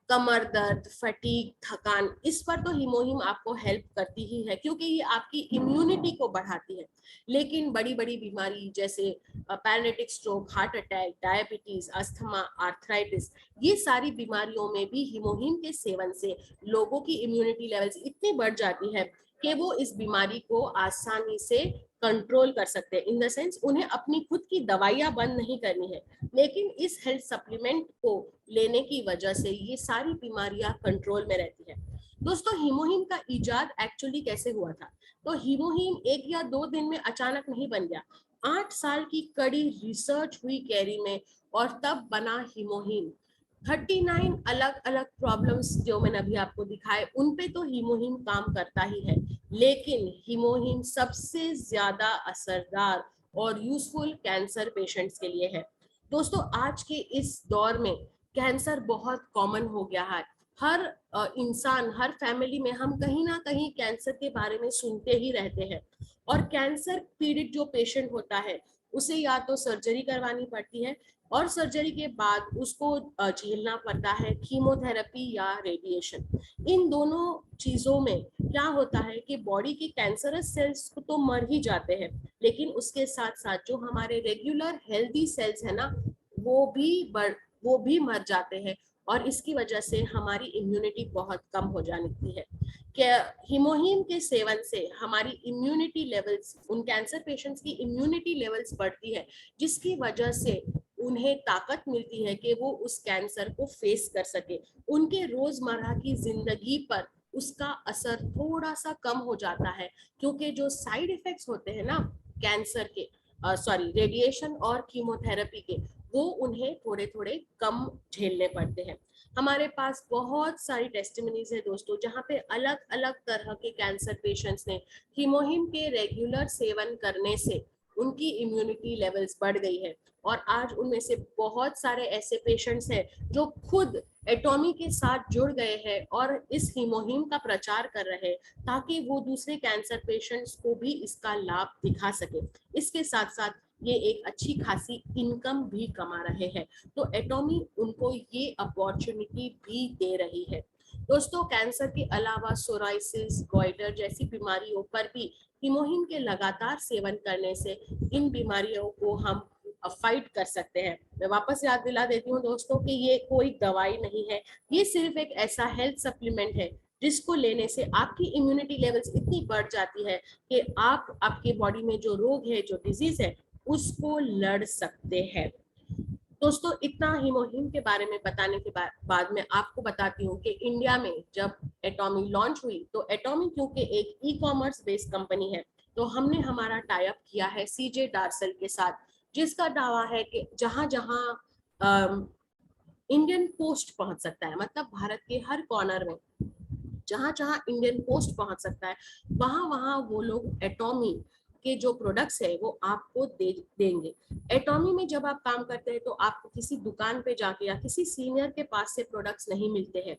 कमर दर्द, फटीग, थकान, इस पर तो हीमोहीम आपको हेल्प करती ही है, क्योंकि ये आपकी इम्यूनिटी को बढ़ाती है। लेकिन बड़ी बड़ी बीमारी जैसे paralytic stroke, heart attack, diabetes, asthma, arthritis, ये सारी बीमारियों में भी हीमोहीम के सेवन से लोगों की इम्यूनिटी लेवल्स इतनी बढ़ जाती है कि वो इस बीमारी को आसानी से कंट्रोल कर सकते हैं। इन द सेंस उन्हें अपनी खुद की दवाइयां बंद नहीं करनी है, लेकिन इस हेल्थ सप्लीमेंट को लेने की वजह से ये सारी बीमारियां कंट्रोल में रहती है। दोस्तों, हीमोहीम का इजाद एक्चुअली कैसे हुआ था? तो हीमोहीम 1 या 2 दिन में अचानक नहीं बन गया। 8 साल की कड़ी रिसर्च हुई कैरी में और तब बना हीमोहीम। 39 अलग अलग प्रॉब्लम्स जो मैंने अभी आपको दिखाए उन पे तो हीमोहीम काम करता ही है, लेकिन हीमोहीम सबसे ज्यादा असरदार और यूजफुल कैंसर पेशेंट्स के लिए है। दोस्तों, आज के इस दौर में कैंसर बहुत कॉमन हो गया है। हर इंसान, हर फैमिली में हम कहीं ना कहीं कैंसर के बारे में सुनते ही रहते हैं और कैंसर पीड़ित जो पेशेंट होता है उसे या तो सर्जरी करवानी पड़ती है और सर्जरी के बाद उसको झेलना पड़ता है कीमोथेरेपी या रेडिएशन। इन दोनों चीजों में क्या होता है कि बॉडी की कैंसरस सेल्स तो मर ही जाते हैं, लेकिन उसके साथ साथ जो हमारे रेगुलर हेल्दी सेल्स है ना, वो भी मर जाते हैं और इसकी वजह से हमारी इम्यूनिटी बहुत कम हो जाती है। हीमोहीम के सेवन से हमारी इम्यूनिटी लेवल्स, उन कैंसर पेशेंट्स की इम्यूनिटी लेवल्स बढ़ती है, जिसकी वजह से उन्हें ताकत मिलती है कि वो उस कैंसर को फेस कर सके। उनके रोजमर्रा की जिंदगी पर उसका असर थोड़ा सा कम हो जाता है, क्योंकि जो साइड इफेक्ट्स होते हैं ना कैंसर के, रेडिएशन और कीमोथेरेपी के, वो उन्हें थोड़े थोड़े कम झेलने पड़ते हैं। हमारे पास बहुत सारी टेस्टिमनीज है दोस्तों, जहाँ पे अलग अलग तरह के कैंसर पेशेंट्स ने हीमोहीम के रेगुलर सेवन करने से उनकी इम्यूनिटी लेवल्स बढ़ गई है और आज उनमें से बहुत सारे ऐसे पेशेंट्स हैं जो खुद एटॉमी के साथ जुड़ गए हैं और इस हीमोहीम का प्रचार कर रहे हैं ताकि वो दूसरे कैंसर पेशेंट्स को भी इसका लाभ दिखा सके। इसके साथ साथ ये एक अच्छी खासी इनकम भी कमा रहे हैं। तो एटॉमी उनको ये अपॉर्चुनिटी भी दे रही है। दोस्तों, कैंसर के अलावा सोराइसिस, गॉइटर जैसी बीमारियों पर भी हीमोहीम के लगातार सेवन करने से इन बीमारियों को हम फाइट कर सकते हैं। मैं वापस याद दिला देती हूँ दोस्तों कि ये कोई दवाई नहीं है, ये सिर्फ एक ऐसा हेल्थ सप्लीमेंट है जिसको लेने से आपकी इम्यूनिटी लेवल्स इतनी बढ़ जाती है कि आप आपके बॉडी में जो रोग है, जो डिजीज है, उसको लड़ सकते हैं। दोस्तों, इतना हीमोहीम के बारे में बताने के बाद में आपको बताती हूँ कि इंडिया में जब एटॉमी लॉन्च हुई तो एटॉमी क्योंकि एक ई कॉमर्स बेस्ड कंपनी है तो हमने हमारा टाई अप किया है सीजे डार्सल के साथ, जिसका दावा है कि जहां जहां इंडियन पोस्ट पहुंच सकता है, मतलब भारत के हर कॉर्नर में जहां जहां इंडियन पोस्ट पहुंच सकता है वहां वहां वो लोग एटॉमी के जो प्रोडक्ट्स है वो आपको देंगे। एटॉमी में जब आप काम करते हैं तो आपको किसी दुकान पे जाके या किसी सीनियर के पास से प्रोडक्ट्स नहीं मिलते हैं।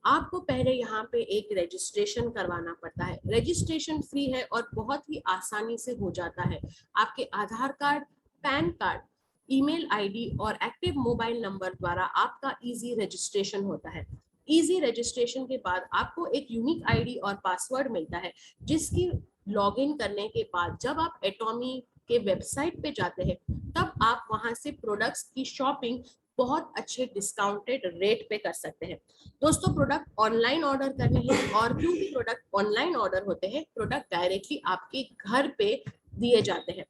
आपको पहले यहाँ पे एक रजिस्ट्रेशन करवाना पड़ता है। रजिस्ट्रेशन फ्री है और बहुत ही आसानी से हो जाता है। आपके Aadhaar card, PAN card, email ID और एक्टिव मोबाइल नंबर द्वारा आपका इजी रजिस्ट्रेशन होता है। इजी रजिस्ट्रेशन के बाद आपको एक यूनिक आईडी और पासवर्ड मिलता है, जिसकी लॉगिन करने के बाद जब आप एटॉमी के वेबसाइट पे जाते हैं तब आप वहां से प्रोडक्ट्स की शॉपिंग बहुत अच्छे डिस्काउंटेड रेट पे कर सकते हैं। दोस्तों, प्रोडक्ट ऑनलाइन ऑर्डर करने हैं और क्योंकि प्रोडक्ट ऑनलाइन ऑर्डर होते हैं, प्रोडक्ट डायरेक्टली आपके घर पे दिए जाते हैं।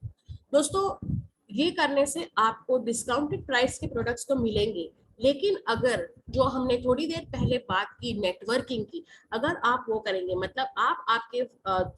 दोस्तों, ये करने से आपको डिस्काउंटेड प्राइस के प्रोडक्ट्स तो मिलेंगे, लेकिन अगर जो हमने थोड़ी देर पहले बात की नेटवर्किंग की, अगर आप वो करेंगे, मतलब आप आपके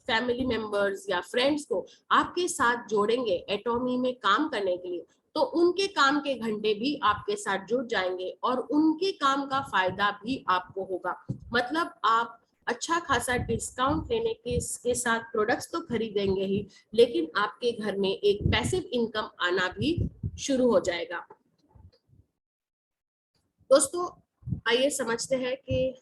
फैमिली मेंबर्स या फ्रेंड्स को आपके साथ जोड़ेंगे एटॉमी में काम करने के लिए, तो उनके काम के घंटे भी आपके साथ जुड़ जाएंगे और उनके काम का फायदा भी आपको होगा। मतलब आप अच्छा खासा डिस्काउंट लेने के साथ प्रोडक्ट्स तो खरीदेंगे ही, लेकिन आपके घर में एक पैसिव इनकम आना भी शुरू हो जाएगा। दोस्तों, आइए समझते हैं कि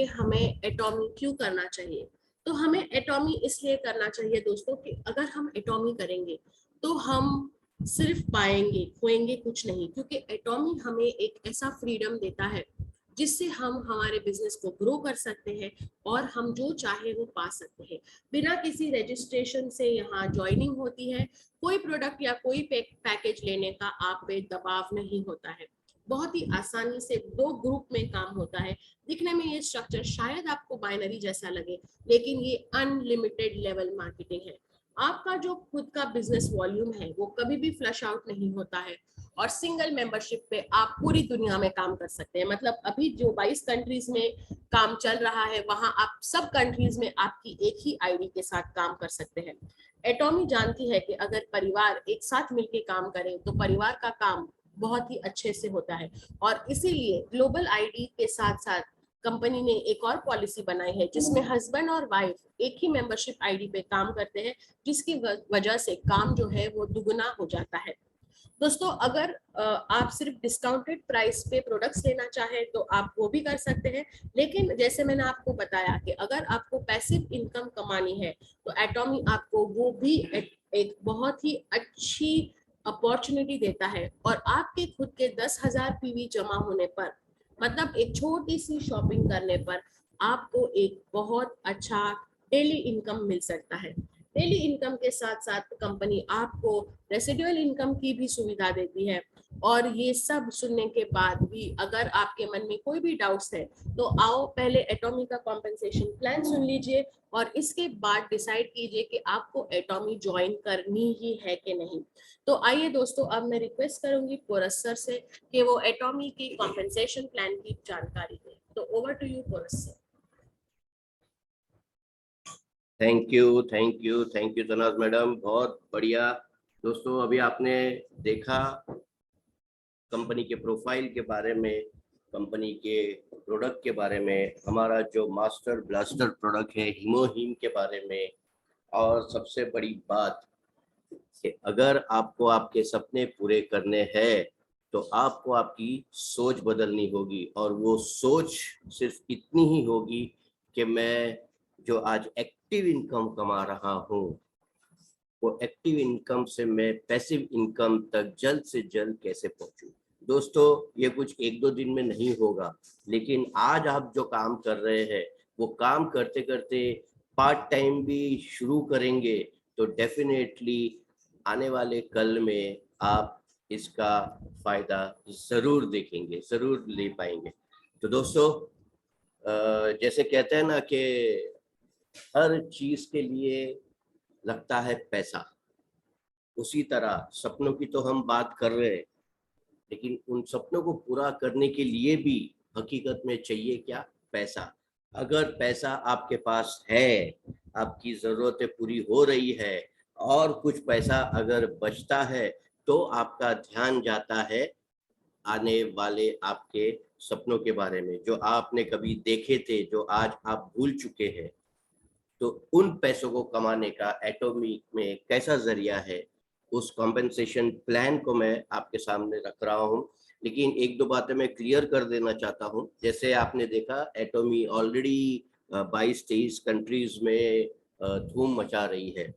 हमें एटॉमी क्यों करना चाहिए। तो हमें एटॉमी इसलिए करना चाहिए दोस्तों कि अगर हम एटॉमी करेंगे तो हम सिर्फ पाएंगे, खोएंगे कुछ नहीं, क्योंकि एटॉमी हमें एक ऐसा फ्रीडम देता है जिससे हम हमारे बिजनेस को ग्रो कर सकते हैं और हम जो चाहे वो पा सकते हैं। बिना किसी रजिस्ट्रेशन से यहाँ ज्वाइनिंग होती है, कोई प्रोडक्ट या कोई पैकेज लेने का आप पे दबाव नहीं होता है। बहुत ही आसानी से 2 ग्रुप में काम होता है। दिखने में ये स्ट्रक्चर शायद आपको बाइनरी जैसा लगे, लेकिन ये अनलिमिटेड लेवल मार्केटिंग है। आपका जो खुद का बिजनेस वॉल्यूम है वो कभी भी फ्लश आउट नहीं होता है और सिंगल मेंबरशिप पे आप पूरी दुनिया में काम कर सकते हैं। मतलब अभी जो 22 कंट्रीज में काम चल रहा है वहां आप सब कंट्रीज में आपकी एक ही आईडी के साथ काम कर सकते हैं। एटॉमी जानती है कि अगर परिवार एक साथ मिलकर काम करे तो परिवार का काम बहुत ही अच्छे से होता है और इसीलिए ग्लोबल आईडी के साथ साथ कंपनी ने एक और पॉलिसी बनाई है जिसमें हस्बैंड और वाइफ एक ही मेंबरशिप आईडी पे काम करते हैं, जिसकी वजह से काम जो है वो दुगना हो जाता है। दोस्तों, अगर आप सिर्फ डिस्काउंटेड प्राइस पे प्रोडक्ट्स लेना चाहें तो आप वो भी कर सकते हैं, लेकिन जैसे मैंने आपको बताया कि अगर आपको पैसिव इनकम कमानी है तो एटॉमी आपको वो भी एक बहुत ही अच्छी अपॉर्चुनिटी देता है और आपके खुद के 10,000 पीवी जमा होने पर, मतलब एक छोटी सी शॉपिंग करने पर आपको एक बहुत अच्छा डेली इनकम मिल सकता है। डेली इनकम के साथ साथ कंपनी आपको रेसिडुअल इनकम की भी सुविधा देती है। और ये सब सुनने के बाद भी अगर आपके मन में कोई भी डाउट्स है तो आओ पहले एटॉमी का कॉम्पेंसेशन प्लान सुन लीजिए और इसके बाद डिसाइड कीजिए कि आपको एटॉमी ज्वाइन करनी ही है कि नहीं। तो आइए दोस्तों, अब मैं रिक्वेस्ट करूंगी पोरस सर से कि वो एटॉमी की कॉम्पेंसेशन प्लान की जानकारी दें। तो over to you Porus sir. Thank you Tanaz madam, बहुत बढ़िया। दोस्तों, अभी आपने देखा कंपनी के प्रोफाइल के बारे में कंपनी के प्रोडक्ट के बारे में, हमारा जो मास्टर ब्लास्टर प्रोडक्ट है हीमोहीम के बारे में, और सबसे बड़ी बात कि अगर आपको आपके सपने पूरे करने हैं तो आपको आपकी सोच बदलनी होगी, और वो सोच सिर्फ इतनी ही होगी कि मैं जो आज एक्टिव इनकम कमा रहा हूँ, वो एक्टिव इनकम से मैं पैसिव इनकम तक जल्द से जल्द कैसे पहुंचूं। दोस्तों, ये कुछ एक दो दिन में नहीं होगा, लेकिन आज आप जो काम कर रहे हैं वो काम करते करते पार्ट टाइम भी शुरू करेंगे तो डेफिनेटली आने वाले कल में आप इसका फायदा जरूर देखेंगे, जरूर ले पाएंगे। तो दोस्तों, जैसे कहते हैं ना कि हर चीज के लिए लगता है पैसा, उसी तरह सपनों की तो हम बात कर रहे हैं, लेकिन उन सपनों को पूरा करने के लिए भी हकीकत में चाहिए क्या? पैसा। अगर पैसा आपके पास है, आपकी ज़रूरतें पूरी हो रही है और कुछ पैसा अगर बचता है, तो आपका ध्यान जाता है आने वाले आपके सपनों के बारे में, जो आपने कभी देखे थे, जो आज आप भूल चुके हैं। तो उन पैसों को कमाने का एटॉमिक में कैसा जरिया है, उस कॉम्पेंसेशन प्लान को मैं आपके सामने रख रहा हूँ। लेकिन एक दो बातें मैं क्लियर कर देना चाहता हूँ। जैसे आपने देखा, एटॉमी ऑलरेडी 22-23 कंट्रीज में धूम मचा रही है।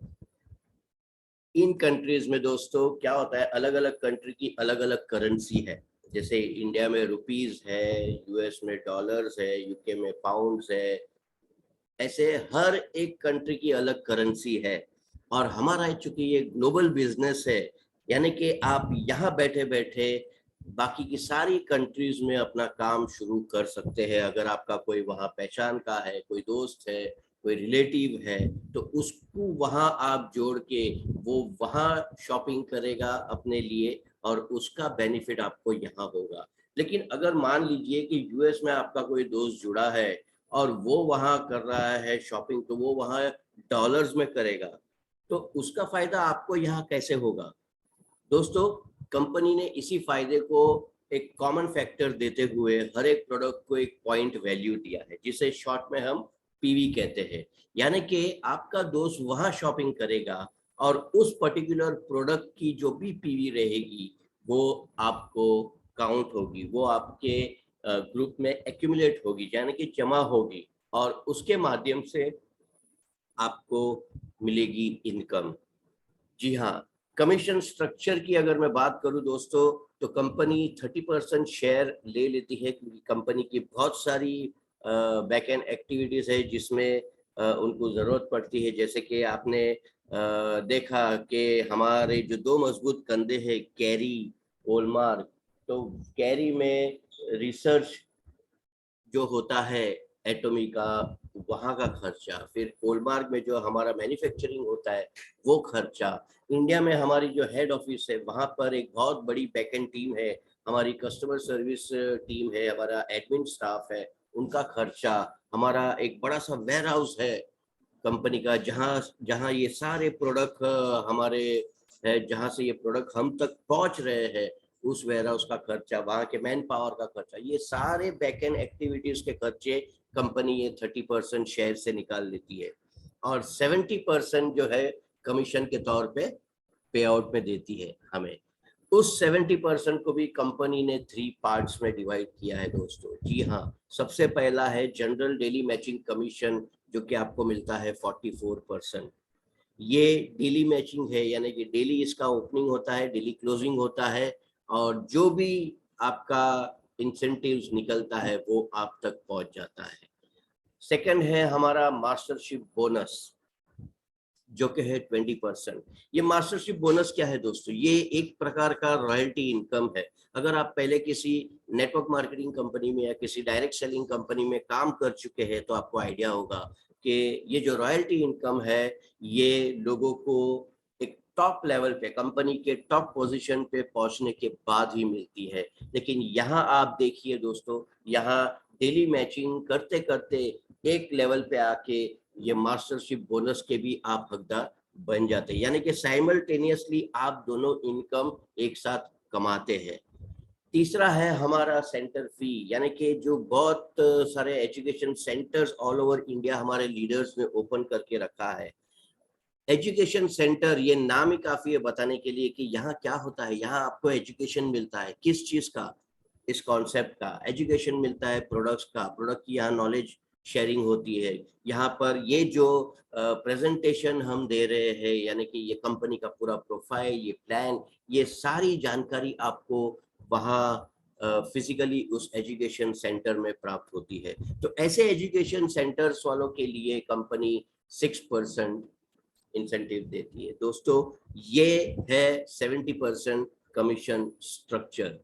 इन कंट्रीज में दोस्तों क्या होता है, अलग अलग कंट्री की अलग अलग करेंसी है। जैसे इंडिया में रुपीज है, यूएस में डॉलर्स है, यूके में पाउंड्स है, ऐसे हर एक कंट्री की अलग करेंसी है। और हमारा चूंकि ये ग्लोबल बिजनेस है, यानी कि आप यहाँ बैठे बैठे बाकी की सारी कंट्रीज में अपना काम शुरू कर सकते हैं। अगर आपका कोई वहाँ पहचान का है, कोई दोस्त है, कोई रिलेटिव है, तो उसको वहाँ आप जोड़ के वो वहाँ शॉपिंग करेगा अपने लिए, और उसका बेनिफिट आपको यहाँ होगा। लेकिन अगर मान लीजिए कि यूएस में आपका कोई दोस्त जुड़ा है और वो वहां कर रहा है शॉपिंग, तो वो वहां डॉलर्स में करेगा, तो उसका फायदा आपको यहाँ कैसे होगा? दोस्तों, कंपनी ने इसी फायदे को एक कॉमन फैक्टर देते हुए हर एक प्रोडक्ट को एक पॉइंट वैल्यू दिया है, जिसे शॉर्ट में हम पीवी कहते हैं। यानी कि आपका दोस्त वहां शॉपिंग करेगा और उस पर्टिकुलर प्रोडक्ट की जो भी पीवी रहेगी वो आपको काउंट होगी, वो आपके ग्रुप में एक्यूमुलेट होगी, यानी कि जमा होगी, और उसके माध्यम से आपको मिलेगी इनकम। जी हाँ, कमीशन स्ट्रक्चर की अगर मैं बात करूं दोस्तों, तो कंपनी 30% शेयर ले लेती है, क्योंकि कंपनी की बहुत सारी बैक एंड एक्टिविटीज है जिसमें उनको ज़रूरत पड़ती है। जैसे कि आपने देखा कि हमारे जो दो मजबूत कंधे हैं, कैरी, ओलमार्क, तो कैरी में रिसर्च जो होता है एटॉमी का, वहाँ का खर्चा, फिर कोलमार्ग में जो हमारा मैन्युफैक्चरिंग होता है वो खर्चा, इंडिया में हमारी जो हेड ऑफिस है वहाँ पर एक बहुत बड़ी बैकएंड टीम है, हमारी कस्टमर सर्विस टीम है, हमारा एडमिन स्टाफ है, उनका खर्चा, हमारा एक बड़ा सा वेयर हाउस है कंपनी का, जहाँ जहाँ ये सारे प्रोडक्ट हमारे है, जहाँ से ये प्रोडक्ट हम तक पहुँच रहे हैं, उस वेयर हाउस का खर्चा, वहाँ के मैन पावर का खर्चा, ये सारे बैक एंड एक्टिविटीज के खर्चे कंपनी ये 30% शेयर से निकाल लेती है, और 70% जो है कमीशन के तौर पे पे आउट में देती है हमें। उस 70% को भी कंपनी ने 3 पार्ट्स में डिवाइड किया है दोस्तों। जी हाँ, सबसे पहला है जनरल डेली मैचिंग कमीशन, जो कि आपको मिलता है 44%। ये डेली मैचिंग है, यानी कि डेली इसका ओपनिंग होता है, डेली क्लोजिंग होता है, और जो भी आपका इंसेंटिव्स निकलता है वो आप तक पहुंच जाता है। सेकंड है हमारा मास्टरशिप बोनस, जो कि है 20%। ये मास्टरशिप बोनस क्या है दोस्तों? ये एक प्रकार का रॉयल्टी इनकम है। अगर आप पहले किसी नेटवर्क मार्केटिंग कंपनी में या किसी डायरेक्ट सेलिंग कंपनी में काम कर चुके हैं तो आपको आइडिया होगा कि ये जो रॉयल्टी इनकम है, ये लोगों को एक टॉप लेवल पे, कंपनी के टॉप पोजीशन पे पहुंचने के बाद ही मिलती है। लेकिन यहाँ आप देखिए दोस्तों, यहाँ डेली मैचिंग करते करते एक लेवल पे आके ये मास्टरशिप बोनस के भी आप हकदार बन जाते हैं, यानी कि साइमल्टेनियसली आप दोनों इनकम एक साथ कमाते हैं। तीसरा है हमारा सेंटर फी, यानी कि जो बहुत सारे education centres all over India हमारे लीडर्स ने ओपन करके रखा है। एजुकेशन सेंटर, ये नाम ही काफी है बताने के लिए कि यहाँ क्या होता है। यहाँ आपको एजुकेशन मिलता है, किस चीज का, इस कॉन्सेप्ट का एजुकेशन मिलता है, प्रोडक्ट्स का, प्रोडक्ट की यहाँ नॉलेज शेयरिंग होती है। यहाँ पर ये जो प्रेजेंटेशन हम दे रहे हैं, यानी कि ये कंपनी का पूरा प्रोफाइल, ये प्लान, ये सारी जानकारी आपको वहाँ फिजिकली उस एजुकेशन सेंटर में प्राप्त होती है। तो ऐसे एजुकेशन सेंटर्स वालों के लिए कंपनी 6% इंसेंटिव देती है। दोस्तों, ये है 70% commission structure.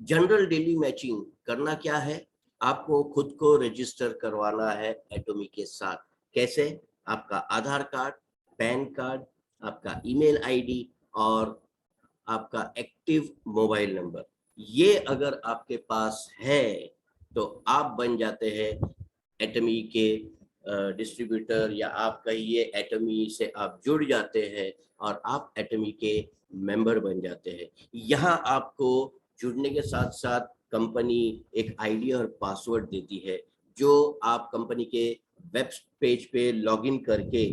General daily matching करना क्या है, आपको खुद को रजिस्टर करवाना है एटॉमी के साथ। कैसे? आपका आधार कार्ड, पैन कार्ड, आपका ईमेल आईडी और आपका एक्टिव मोबाइल नंबर, ये अगर आपके पास है तो आप बन जाते हैं एटॉमी के डिस्ट्रीब्यूटर, या आप कहिए एटॉमी से आप जुड़ जाते हैं और आप एटॉमी के मेंबर बन जाते हैं। यहाँ आपको जुड़ने के साथ साथ कंपनी एक आईडी और पासवर्ड देती है, जो आप कंपनी के वेब पेज पे लॉगिन करके,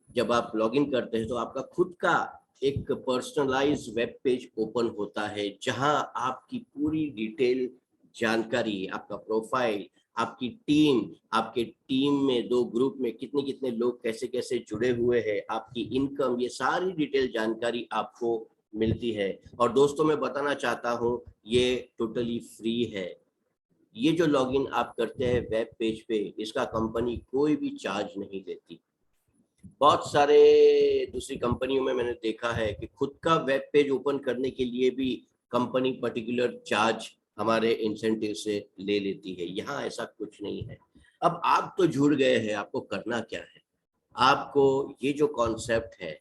जब आप लॉगिन करते हैं तो आपका खुद का एक पर्सनलाइज वेब पेज ओपन होता है, जहां आपकी पूरी डिटेल जानकारी, आपका प्रोफाइल, आपकी टीम, आपके टीम में 2 ग्रुप में कितने कितने लोग कैसे कैसे जुड़े हुए हैं, आपकी इनकम, ये सारी डिटेल जानकारी आपको मिलती है। और दोस्तों, मैं बताना चाहता हूँ ये टोटली फ्री है। ये जो लॉगिन आप करते हैं वेब पेज पे, इसका कंपनी कोई भी चार्ज नहीं लेती। बहुत सारे दूसरी कंपनियों में मैंने देखा है कि खुद का वेब पेज ओपन करने के लिए भी कंपनी पर्टिकुलर चार्ज हमारे इंसेंटिव से ले लेती है। यहाँ ऐसा कुछ नहीं है। अब आप तो जुड़ गए हैं, आपको करना क्या है? आपको ये जो कॉन्सेप्ट है,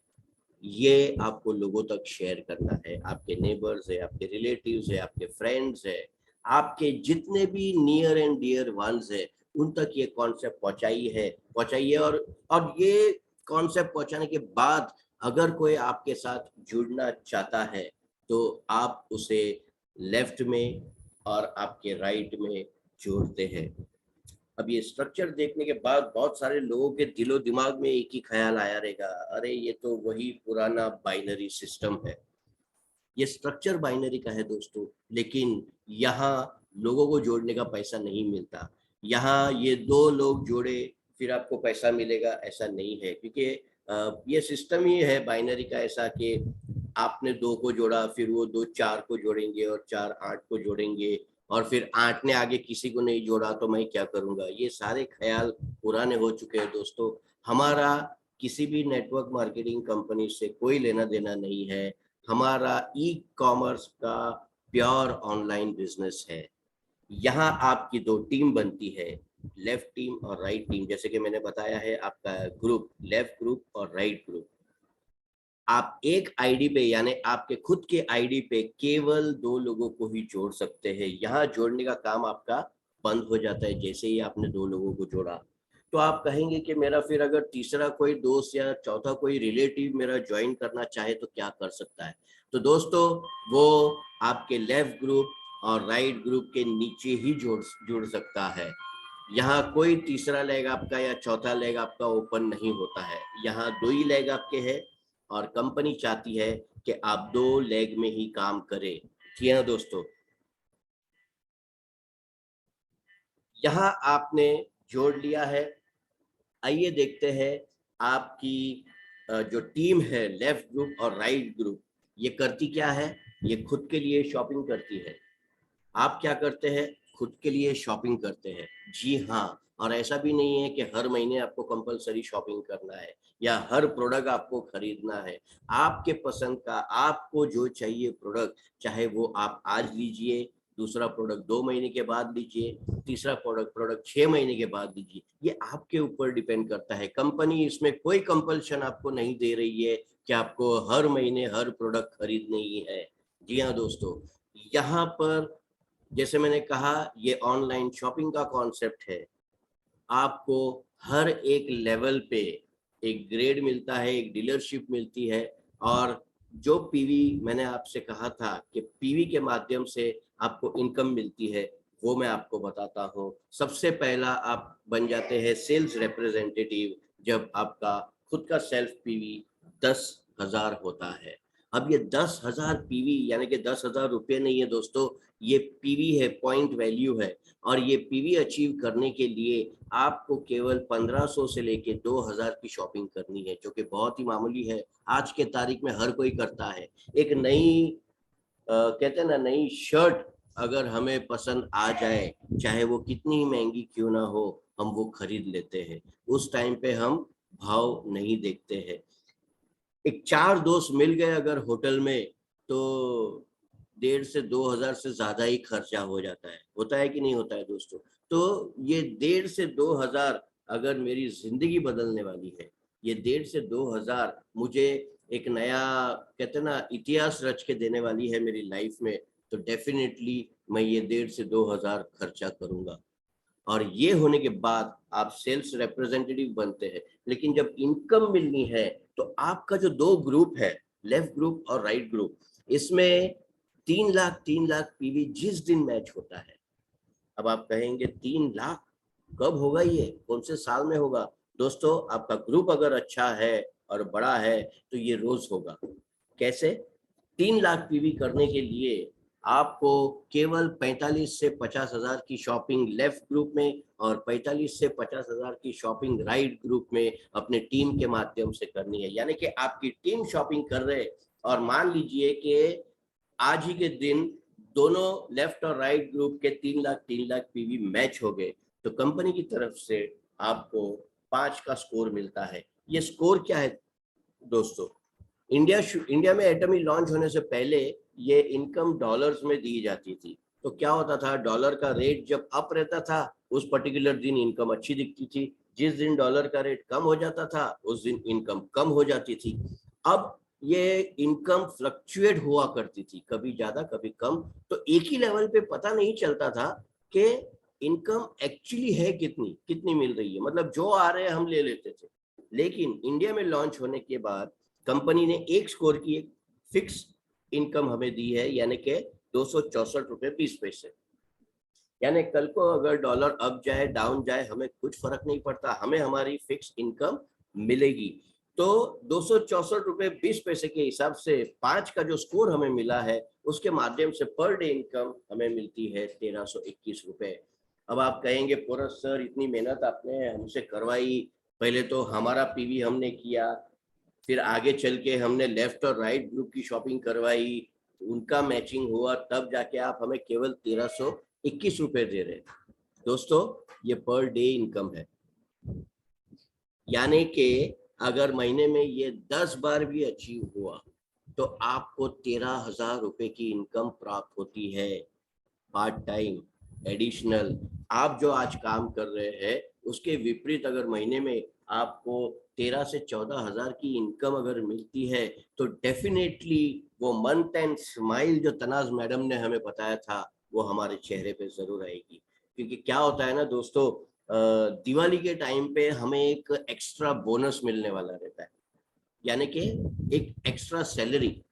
ये आपको लोगों तक शेयर करना है। आपके नेबर्स है, आपके रिलेटिव्स है, आपके फ्रेंड्स है, आपके जितने भी नियर एंड डियर वंस है, उन तक ये कॉन्सेप्ट पहुंचाइए। और ये कॉन्सेप्ट पहुंचाने के बाद अगर कोई आपके साथ जुड़ना चाहता है तो आप उसे लेफ्ट में और आपके राइट में जोड़ते हैं। अब ये स्ट्रक्चर देखने के बाद बहुत सारे लोगों के दिलो दिमाग में एक ही ख्याल आया रहेगा, अरे ये तो वही पुराना बाइनरी सिस्टम है। ये स्ट्रक्चर बाइनरी का है दोस्तों, लेकिन यहाँ लोगों को जोड़ने का पैसा नहीं मिलता। यहाँ ये 2 लोग जोड़े फिर आपको पैसा मिलेगा, ऐसा नहीं है। क्योंकि ये सिस्टम ही है बाइनरी का ऐसा कि आपने 2 को जोड़ा, फिर वो 2 4 को जोड़ेंगे और 4 8 को जोड़ेंगे, और फिर 8 ने आगे किसी को नहीं जोड़ा तो मैं क्या करूंगा। ये सारे ख्याल पुराने हो चुके हैं दोस्तों। हमारा किसी भी नेटवर्क मार्केटिंग कंपनी से कोई लेना देना नहीं है। हमारा ई कॉमर्स का प्योर ऑनलाइन बिजनेस है। यहाँ आपकी 2 टीम बनती है, लेफ्ट टीम और राइट टीम। जैसे कि मैंने बताया है, आपका ग्रुप लेफ्ट ग्रुप और राइट ग्रुप। आप एक आईडी पे, यानी आपके खुद के आईडी पे केवल 2 लोगों को ही जोड़ सकते हैं। यहाँ जोड़ने का काम आपका बंद हो जाता है जैसे ही आपने 2 लोगों को जोड़ा। तो आप कहेंगे कि मेरा फिर अगर तीसरा कोई दोस्त या चौथा कोई रिलेटिव मेरा ज्वाइन करना चाहे तो क्या कर सकता है? तो दोस्तों, वो आपके लेफ्ट ग्रुप और राइट ग्रुप के नीचे ही जुड़ सकता है। यहाँ कोई तीसरा लेग आपका या चौथा लेग आपका ओपन नहीं होता है। यहाँ 2 ही लेग आपके हैं और कंपनी चाहती है कि आप 2 लेग में ही काम करें। जी हाँ दोस्तों, यहाँ आपने जोड़ लिया है। आइए देखते हैं आपकी जो टीम है लेफ्ट ग्रुप और राइट ग्रुप, ये करती क्या है। ये खुद के लिए शॉपिंग करती है। आप क्या करते हैं? खुद के लिए शॉपिंग करते हैं। जी हाँ, और ऐसा भी नहीं है कि हर महीने आपको कंपलसरी शॉपिंग करना है या हर प्रोडक्ट आपको खरीदना है। आपके पसंद का, आपको जो चाहिए प्रोडक्ट, चाहे वो आप आज लीजिए, दूसरा प्रोडक्ट 2 महीने के बाद लीजिए, तीसरा प्रोडक्ट 6 महीने के बाद लीजिए, ये आपके ऊपर डिपेंड करता है। कंपनी इसमें कोई कंपल्शन आपको नहीं दे रही है कि आपको हर महीने हर प्रोडक्ट खरीदनी ही है। जी हाँ दोस्तों, यहाँ पर जैसे मैंने कहा, ये ऑनलाइन शॉपिंग का कॉन्सेप्ट है। आपको हर एक लेवल पे एक ग्रेड मिलता है, एक डीलरशिप मिलती है। और जो पीवी, मैंने आपसे कहा था कि पीवी के माध्यम से आपको इनकम मिलती है, वो मैं आपको बताता हूँ। सबसे पहला आप बन जाते हैं सेल्स रिप्रेजेंटेटिव जब आपका खुद का सेल्फ पीवी 10,000 होता है। अब ये 10,000 पीवी यानी कि 10,000 रुपये नहीं है दोस्तों, ये पीवी है, पॉइंट वैल्यू है। और ये पीवी अचीव करने के लिए आपको केवल 1500 से लेके 2000 की शॉपिंग करनी है, जो कि बहुत ही मामूली है। आज के तारीख में हर कोई करता है। एक नई कहते हैं ना, नई शर्ट अगर हमें पसंद आ जाए, चाहे वो कितनी ही महंगी क्यों ना हो, हम वो खरीद लेते हैं। उस टाइम पे हम भाव नहीं देखते हैं। एक 4 दोस्त मिल गए अगर होटल में, तो 1,500 से 2,000 से ज्यादा ही खर्चा हो जाता है। होता है कि नहीं होता है दोस्तों? तो ये 1,500 से 2,000 अगर मेरी जिंदगी बदलने वाली है, ये 1,500 से 2,000 मुझे एक नया कहते हैं ना इतिहास रच के देने वाली है मेरी लाइफ में, तो डेफिनेटली मैं ये 1,500 से 2,000 खर्चा करूंगा। और ये होने के बाद आप सेल्स रिप्रेजेंटेटिव बनते हैं। लेकिन जब इनकम मिलनी है, तो आपका जो 2 ग्रुप है, लेफ्ट ग्रुप और राइट ग्रुप, इसमें 3 लाख पीवी जिस दिन मैच होता है। अब आप कहेंगे 3 लाख कब होगा, ये कौन से साल में होगा? दोस्तों, आपका ग्रुप अगर अच्छा है और बड़ा है तो ये रोज होगा। कैसे? 3 लाख पीवी करने के लिए आपको केवल 45 से 50,000 की शॉपिंग लेफ्ट ग्रुप में और 45 से 50,000 की शॉपिंग राइट ग्रुप में अपने टीम के माध्यम से करनी है। यानी कि आपकी टीम शॉपिंग कर रहे, और मान लीजिए कि आज ही के दिन दोनों लेफ्ट और राइट ग्रुप के 3 लाख पीवी मैच हो गए, तो कंपनी की तरफ से आपको 5 का स्कोर मिलता है। ये स्कोर क्या है दोस्तों? इंडिया में एटमी लॉन्च होने से पहले ये इनकम डॉलर्स में दी जाती थी। तो क्या होता था, डॉलर का रेट जब अप रहता था, उस पर्टिकुलर दिन इनकम अच्छी दिखती थी। जिस दिन डॉलर का रेट कम हो जाता था, उस दिन इनकम कम हो जाती थी। अब ये इनकम फ्लक्चुएट हुआ करती थी, कभी ज्यादा कभी कम। तो एक ही लेवल पे पता नहीं चलता था कि इनकम एक्चुअली है कितनी कितनी मिल रही है। मतलब जो आ रहे हैं हम ले लेते थे। लेकिन इंडिया में लॉन्च होने के बाद कंपनी ने एक स्कोर की एक फिक्स इनकम हमें दी है, यानी कि 264 रुपये 20 पैसे। यानी कल को अगर डॉलर अप जाए डाउन जाए, हमें कुछ फर्क नहीं पड़ता, हमें हमारी फिक्स इनकम मिलेगी। तो 264 रुपये 20 पैसे के हिसाब से 5 का जो स्कोर हमें मिला है, उसके माध्यम से पर डे इनकम हमें मिलती है 1,321 रुपये। अब आप कहेंगे पूरा सर इतनी मेहनत आपने हमसे करवाई, पहले तो हमारा पीवी हमने किया, फिर आगे चल के हमने लेफ्ट और राइट ग्रुप की शॉपिंग करवाई, उनका मैचिंग हुआ, तब जाके आप हमें केवल 1,321 रुपये दे रहे हैं। दोस्तों, ये पर डे इनकम है। यानी कि अगर महीने में ये 10 बार भी अचीव हुआ, तो आपको 13,000 रुपये की इनकम प्राप्त होती है। पार्ट टाइम एडिशनल आप जो आज काम कर रहे हैं, उसके विपरीत अगर महीने में आपको 13 से 14,000 की इनकम अगर मिलती है, तो डेफिनेटली वो मंथ एंड स्माइल जो तनाज मैडम ने हमें बताया था, वो हमारे चेहरे पे जरूर आएगी। क्योंकि क्या होता है ना दोस्तों, दिवाली के टाइम पे हमें एक एक्स्ट्रा बोनस मिलने वाला रहता है, यानी कि एक एक्स्ट्रा सैलरी।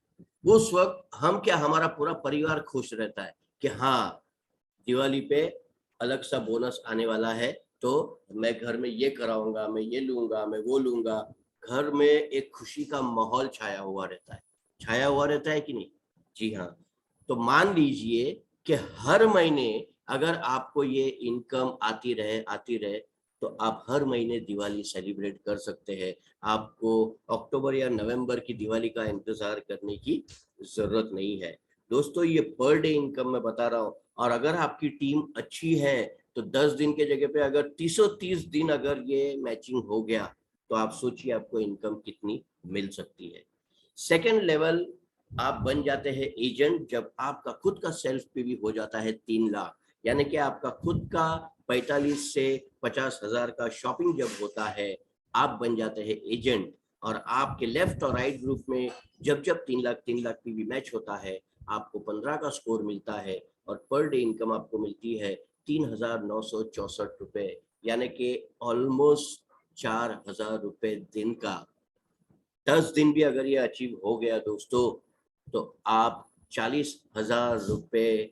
उस वक्त हम क्या, हमारा पूरा परिवार खुश रहता है कि हाँ, दिवाली पे अलग सा बोनस आने वाला है, तो मैं घर में ये कराऊंगा, मैं ये लूंगा, मैं वो लूंगा। घर में एक खुशी का माहौल छाया हुआ रहता है। छाया हुआ रहता है कि नहीं? जी हाँ। तो मान लीजिए कि हर महीने अगर आपको ये इनकम आती रहे, तो आप हर महीने दिवाली सेलिब्रेट कर सकते हैं। आपको अक्टूबर या नवंबर की दिवाली का इंतजार करने की जरूरत नहीं है। दोस्तों, ये पर डे इनकम मैं बता रहा हूँ। और अगर आपकी टीम अच्छी है, तो 10 दिन के जगह पे अगर 330 दिन अगर ये मैचिंग हो गया, तो आप सोचिए आपको इनकम कितनी मिल सकती है। सेकेंड लेवल आप बन जाते हैं एजेंट, जब आपका खुद का सेल्फ पीवी हो जाता है 3 लाख। यानी कि आपका खुद का 45 से 50,000 का शॉपिंग जब होता है, आप बन जाते हैं एजेंट। और आपके लेफ्ट और राइट ग्रुप में जब जब 3 लाख पीवी मैच होता है, आपको 15 का स्कोर मिलता है। और पर डे इनकम आपको मिलती है 3,964 रुपये, यानी कि ऑलमोस्ट 4,000 रुपये दिन का। 10 दिन भी अगर ये अचीव हो गया दोस्तों, तो आप 40,000 रुपये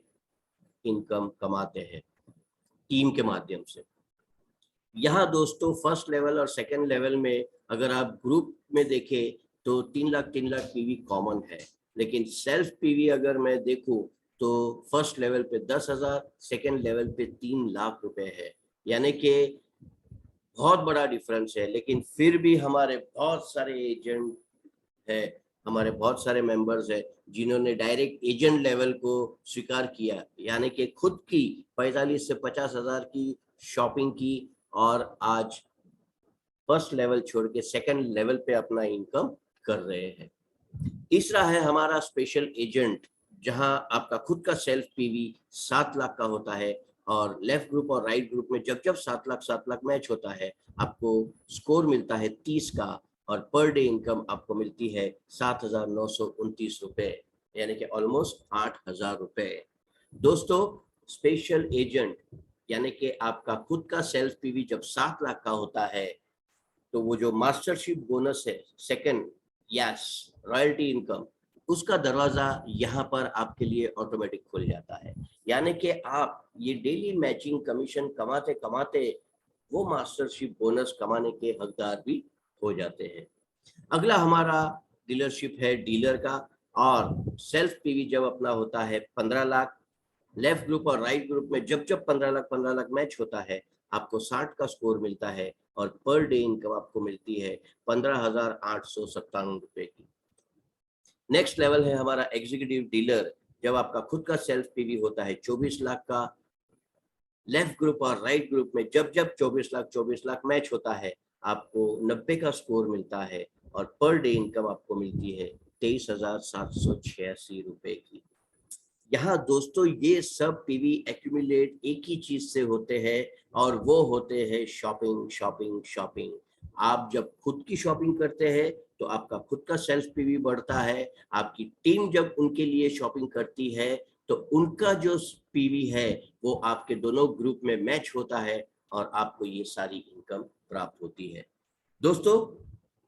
इनकम कमाते हैं टीम के माध्यम से। यहाँ दोस्तों फर्स्ट लेवल और सेकंड लेवल में अगर आप ग्रुप में देखें तो 3 लाख पीवी कॉमन है, लेकिन सेल्फ पीवी अगर मैं देखूं तो फर्स्ट लेवल पे 10,000, सेकंड लेवल पे 3 लाख रुपए है, यानी कि बहुत बड़ा डिफरेंस है। लेकिन फिर भी हमारे बहुत सारे एजेंट है, हमारे बहुत सारे मेंबर्स है जिन्होंने डायरेक्ट एजेंट लेवल को स्वीकार किया, यानी कि खुद की 45 से 50,000 की शॉपिंग की और आज फर्स्ट लेवल छोड़ के सेकंड लेवल पे अपना इनकम कर रहे हैं। तीसरा है हमारा स्पेशल एजेंट, जहां आपका खुद का सेल्फ पीवी 7 लाख का होता है और लेफ्ट ग्रुप और राइट ग्रुप में जब जब 7 लाख मैच होता है आपको स्कोर मिलता है 30 का और पर डे इनकम आपको मिलती है 7,929 रुपए, यानी कि ऑलमोस्ट 8,000 रुपए। दोस्तों स्पेशल एजेंट यानी कि आपका खुद का सेल्फ पीवी जब 7 लाख का होता है तो वो जो मास्टरशिप बोनस है सेकंड यस रॉयल्टी इनकम, उसका दरवाजा यहाँ पर आपके लिए ऑटोमेटिक खुल जाता है, यानी कि आप ये डेली मैचिंग कमीशन कमाते कमाते वो मास्टरशिप बोनस कमाने के हकदार भी हो जाते हैं। अगला हमारा डीलरशिप है डीलर का, और सेल्फ पीवी जब अपना होता है 15 लाख, लेफ्ट ग्रुप और राइट ग्रुप में जब जब 15 लाख मैच होता है आपको 60 का स्कोर मिलता है और पर डे इनकम आपको मिलती है 15,897 रुपए की। नेक्स्ट लेवल है हमारा एग्जीक्यूटिव डीलर, जब आपका खुद का सेल्फ पीवी होता है 24 लाख का, लेफ्ट ग्रुप और राइट ग्रुप में जब जब 24 लाख मैच होता है आपको 90 का स्कोर मिलता है और पर डे इनकम आपको मिलती है 23,786 रुपए की। यहाँ दोस्तों ये सब पीवी एक्यूमुलेट एक ही चीज से होते हैं और वो होते हैं शॉपिंग शॉपिंग शॉपिंग। आप जब खुद की शॉपिंग करते हैं तो आपका खुद का सेल्फ पीवी बढ़ता है, आपकी टीम जब उनके लिए शॉपिंग करती है तो उनका जो पीवी है वो आपके दोनों ग्रुप में मैच होता है और आपको ये सारी इनकम प्राप्त होती है। दोस्तों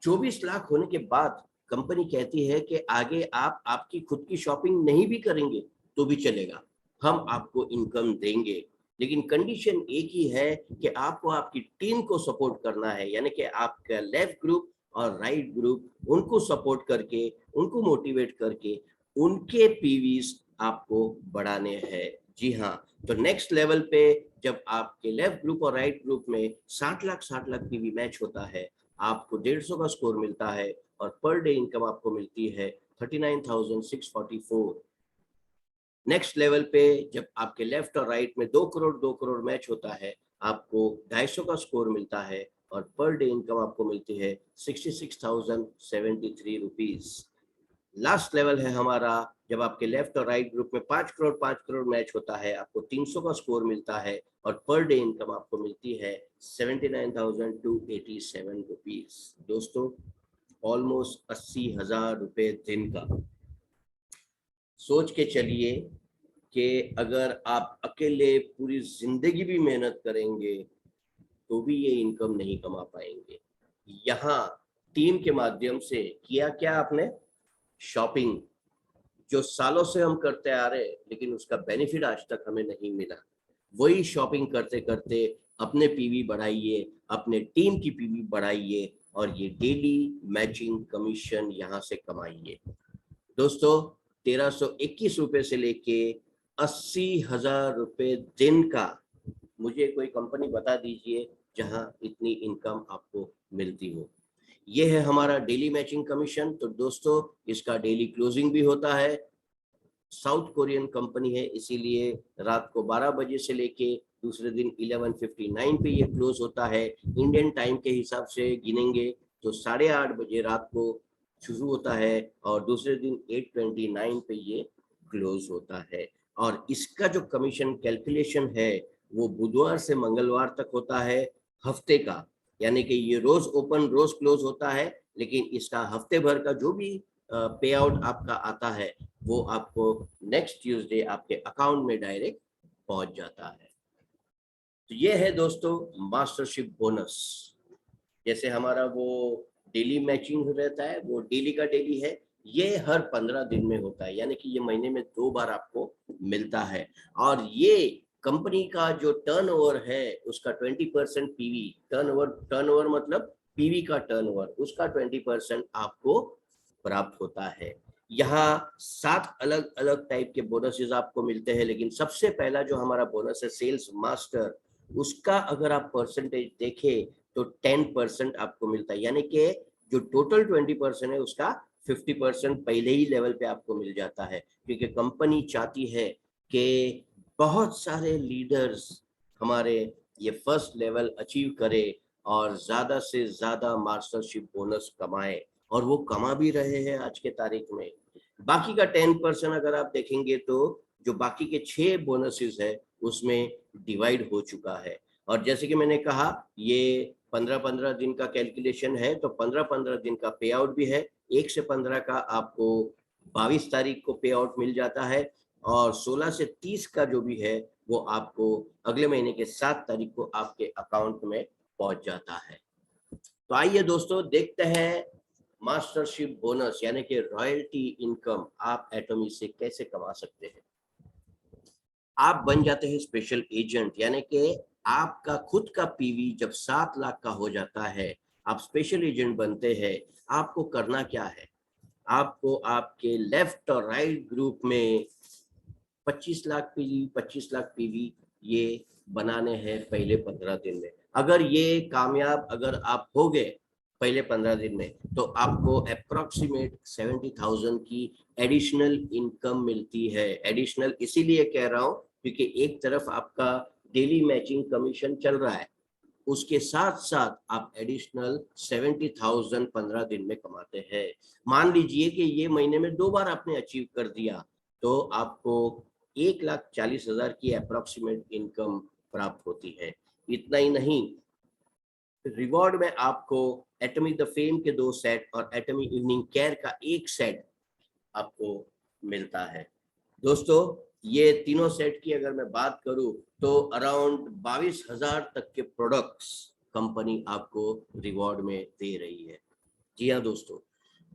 24 लाख होने के बाद कंपनी कहती है कि आगे आप आपकी खुद की शॉपिंग नहीं भी करेंगे तो भी चलेगा, हम आपको इनकम देंगे, लेकिन कंडीशन एक ही है कि आपको आपकी टीम को सपोर्ट करना है, यानी कि आपका लेफ्ट ग्रुप और राइट ग्रुप उनको सपोर्ट करके उनको मोटिवेट करके उनके पीवीज आपको बढ़ाने हैं। जी हाँ, तो नेक्स्ट लेवल पे जब आपके लेफ्ट ग्रुप और राइट ग्रुप में 60 लाख पीवी मैच होता है आपको 150 का स्कोर मिलता है और पर डे इनकम आपको मिलती है 39,644। नेक्स्ट लेवल पे जब आपके लेफ्ट और राइट में 2 करोड़ मैच होता है आपको 250 का स्कोर मिलता है और पर डे इनकम आपको मिलती है 66,073 रुपीज। लास्ट लेवल है हमारा जब आपके लेफ्ट और राइट ग्रुप में 5 करोड़ मैच होता है आपको 300 का स्कोर मिलता है और पर डे इनकम आपको मिलती है 79,287 रुपीज। दोस्तों ऑलमोस्ट 80,000 रुपए दिन का। सोच के चलिए कि अगर आप अकेले पूरी जिंदगी भी मेहनत करेंगे तो भी ये इनकम नहीं कमा पाएंगे। यहाँ टीम के माध्यम से किया क्या आपने, शॉपिंग जो सालों से हम करते आ रहे लेकिन उसका बेनिफिट आज तक हमें नहीं मिला, वही शॉपिंग करते करते अपने पीवी बढ़ाइए, अपने टीम की पीवी बढ़ाइए और ये डेली मैचिंग कमीशन यहाँ से कमाइए। दोस्तों 1,321 रुपए से लेके 80,000 रुपए दिन का, मुझे कोई कंपनी बता दीजिए जहां इतनी इनकम आपको मिलती हो। ये है हमारा डेली मैचिंग कमीशन। तो दोस्तों इसका डेली क्लोजिंग भी होता है, साउथ कोरियन कंपनी है इसीलिए रात को 12 बजे से लेके दूसरे दिन 11:59 पे ये क्लोज होता है। इंडियन टाइम के हिसाब से गिनेंगे तो 8:30 बजे रात को शुरू होता है और दूसरे दिन 8:29 पे ये क्लोज होता है। और इसका जो कमीशन कैलकुलेशन है वो बुधवार से मंगलवार तक होता है हफ्ते का, यानी कि ये रोज ओपन रोज क्लोज होता है, लेकिन इसका हफ्ते भर का जो भी पे आउट आपका आता है वो आपको नेक्स्ट ट्यूसडे आपके अकाउंट में डायरेक्ट पहुंच जाता है। तो ये है दोस्तों मास्टरशिप बोनस। जैसे हमारा वो डेली मैचिंग रहता है वो डेली का डेली है, ये हर 15 दिन में होता है, यानी कि ये महीने में 2 बार आपको मिलता है। और ये कंपनी का जो टर्नओवर है उसका 20% पीवी, टर्नओवर मतलब पीवी का टर्नओवर, उसका 20% आपको प्राप्त होता है। यहाँ 7 अलग अलग टाइप के बोनसेस आपको मिलते हैं, लेकिन सबसे पहला जो हमारा बोनस है सेल्स मास्टर, उसका अगर आप परसेंटेज देखें तो 10% आपको मिलता है, यानी कि जो टोटल 20% है उसका 50% पहले ही लेवल पे आपको मिल जाता है, क्योंकि कंपनी चाहती है कि बहुत सारे लीडर्स हमारे ये फर्स्ट लेवल अचीव करे और ज्यादा से ज्यादा मास्टरशिप बोनस कमाए, और वो कमा भी रहे हैं आज के तारीख में। बाकी का 10% अगर आप देखेंगे तो जो बाकी के 6 बोनसेस है उसमें डिवाइड हो चुका है। और जैसे कि मैंने कहा ये 15-15 दिन का कैलकुलेशन है, तो 15-15 दिन का पे आउट भी है। 1 से 15 का आपको 22 तारीख को पे आउट मिल जाता है, और 16 से 30 का जो भी है वो आपको अगले महीने के 7 तारीख को आपके अकाउंट में पहुंच जाता है। तो आइए दोस्तों देखते हैं मास्टरशिप बोनस यानी कि रॉयल्टी इनकम आप एटॉमी से कैसे कमा सकते हैं। आप बन जाते हैं स्पेशल एजेंट, यानी कि आपका खुद का पीवी जब 7 लाख का हो जाता है, आप स्पेशल एजेंट बनते हैं। आपको करना क्या है, आपको आपके लेफ्ट और राइट ग्रुप में 25 लाख पीवी 25 लाख पीवी ये बनाने हैं पहले 15 दिन में। अगर ये कामयाब अगर आप हो गए पहले 15 दिन में, तो आपको अप्रोक्सीमेट 70,000 की एडिशनल इनकम मिलती है। एडिशनल इसीलिए कह रहा हूँ क्योंकि एक तरफ आपका डेली मैचिंग कमीशन चल रहा है, उसके साथ साथ आप एडिशनल 70,000 15 दिन में कमाते हैं। मान लीजिए कि ये महीने में 2 बार आपने अचीव कर दिया, तो आपको 1,40,000 की अप्रोक्सीमेट इनकम प्राप्त होती है। इतना ही नहीं, रिवॉर्ड में आपको एटमी द फेम के 2 सेट और एटमी इवनिंग केयर का 1 सेट आपको मिलता है। दोस्तों ये तीनों सेट की अगर मैं बात करूं तो अराउंड 22,000 तक के प्रोडक्ट्स कंपनी आपको रिवॉर्ड में दे रही है। जी हाँ दोस्तों,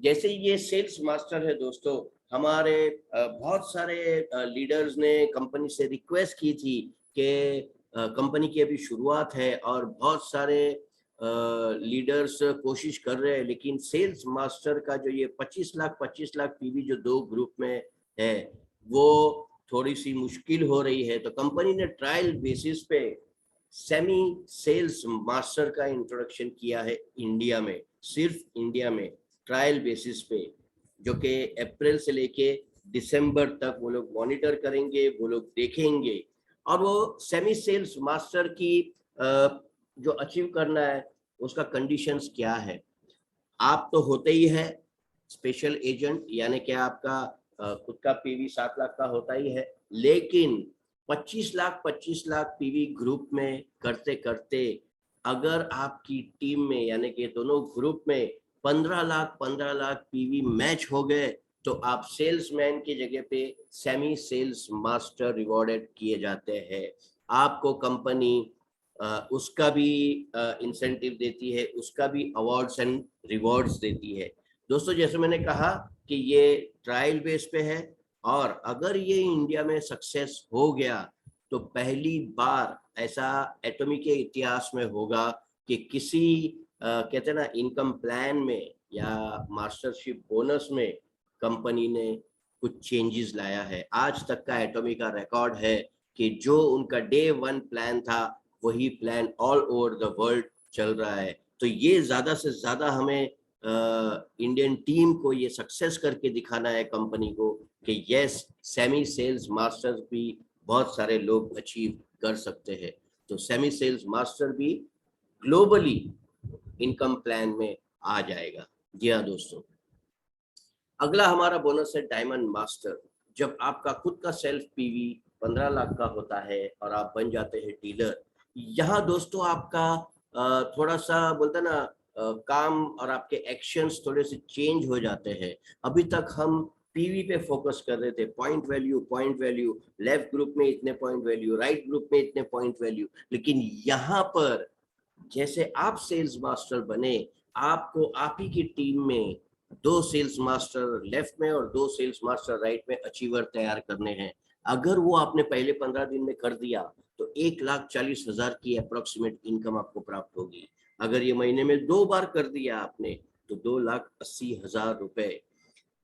जैसे ये सेल्स मास्टर है दोस्तों, हमारे बहुत सारे लीडर्स ने कंपनी से रिक्वेस्ट की थी कि कंपनी की अभी शुरुआत है और बहुत सारे लीडर्स कोशिश कर रहे हैं, लेकिन सेल्स मास्टर का जो ये 25 लाख पीवी जो 2 ग्रुप में है वो थोड़ी सी मुश्किल हो रही है। तो कंपनी ने ट्रायल बेसिस पे सेमी सेल्स मास्टर का इंट्रोडक्शन किया है इंडिया में, सिर्फ इंडिया में ट्रायल बेसिस पे, जो कि अप्रैल से लेके दिसंबर तक वो लोग मॉनिटर करेंगे, वो लोग देखेंगे। और वो सेमी सेल्स मास्टर की जो अचीव करना है उसका कंडीशंस क्या है। आप तो होते ही है स्पेशल एजेंट, यानी कि आपका खुद का पीवी 7 लाख का होता ही है, लेकिन 25 लाख पीवी ग्रुप में करते करते अगर आपकी टीम में यानी कि दोनों ग्रुप में 15 लाख पीवी मैच हो गए, तो आप सेल्समैन की जगह पे सेमी सेल्स मास्टर रिवॉर्डेड किए जाते हैं। आपको कंपनी उसका भी इंसेंटिव देती है, उसका भी अवार्ड्स एंड रिवॉर्ड्स देती है। दोस्तों जैसे मैंने कहा कि ये ट्रायल बेस पे है, और अगर ये इंडिया में सक्सेस हो गया तो पहली बार ऐसा एटॉमी के इतिहास में होगा कि किसी कहते हैं ना इनकम प्लान में या मास्टरशिप बोनस में कंपनी ने कुछ चेंजेस लाया है। आज तक का एटॉमी का रिकॉर्ड है कि जो उनका डे 1 प्लान था वही plan all over the world चल रहा है। तो ये ज्यादा से ज्यादा हमें इंडियन टीम को ये सक्सेस करके दिखाना है कंपनी को कि यस सेमी सेल्स मास्टर भी बहुत सारे लोग अचीव कर सकते हैं। तो सेमी सेल्स मास्टर भी ग्लोबली इनकम प्लान में आ जाएगा। जी हाँ दोस्तों, अगला हमारा बोनस है डायमंड मास्टर। जब आपका खुद का सेल्फ पीवी 15 लाख का होता है और आप बन जाते हैं डीलर, यहाँ दोस्तों आपका थोड़ा सा बोलते ना काम और आपके एक्शंस थोड़े से चेंज हो जाते हैं। अभी तक हम पीवी पे फोकस कर रहे थे, पॉइंट वैल्यू, लेफ्ट ग्रुप में इतने पॉइंट वैल्यू, राइट ग्रुप में इतने पॉइंट वैल्यू, लेकिन यहाँ पर जैसे आप सेल्स मास्टर बने, आपको आप ही की टीम में 2 सेल्स मास्टर लेफ्ट में और 2 सेल्स मास्टर राइट में अचीवर तैयार करने हैं। अगर वो आपने पहले 15 दिन में कर दिया तो 1,40,000 की अप्रोक्सीमेट इनकम आपको प्राप्त होगी। अगर ये महीने में 2 बार कर दिया आपने तो 2,80,000 रुपए।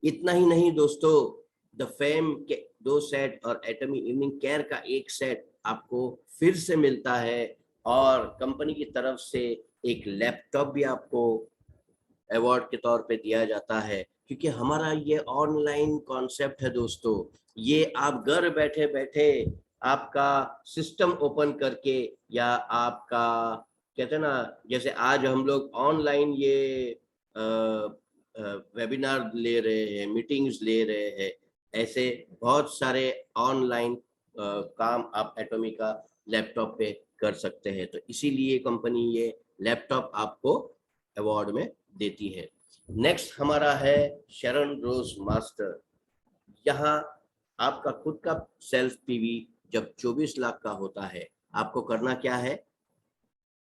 इतना ही नहीं दोस्तों, द फेम के 2 सेट और एटमी इवनिंग केयर का 1 सेट आपको फिर से मिलता है और कंपनी की तरफ से एक लैपटॉप भी आपको अवार्ड के तौर पे दिया जाता है, क्योंकि हमारा ये ऑनलाइन कॉन्सेप्ट है दोस्तों। ये आप घर बैठे बैठे आपका सिस्टम ओपन करके या आपका कहते हैं ना, जैसे आज हम लोग ऑनलाइन ये वेबिनार ले रहे हैं, मीटिंग्स ले रहे हैं, ऐसे बहुत सारे ऑनलाइन काम आप एटॉमी का लैपटॉप पे कर सकते हैं। तो इसीलिए कंपनी ये लैपटॉप आपको अवार्ड में देती है। नेक्स्ट हमारा है शरण रोज मास्टर। यहाँ आपका खुद का सेल्फ पीवी जब 24 लाख का होता है, आपको करना क्या है,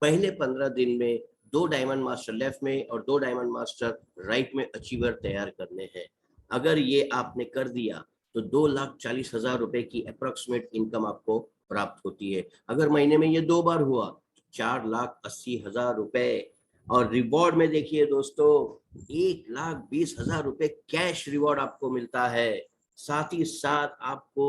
पहले 15 दिन में 2 डायमंड मास्टर लेफ्ट में और 2 डायमंड मास्टर राइट में अचीवर तैयार करने हैं। अगर ये आपने कर दिया तो 2,40,000 रुपए की अप्रोक्सीमेट इनकम आपको प्राप्त होती है। अगर महीने में ये 2 बार हुआ तो 4,80,000 रुपए। और रिवॉर्ड में देखिए दोस्तों, 1,20,000 रुपए कैश रिवॉर्ड आपको मिलता है। साथ ही साथ आपको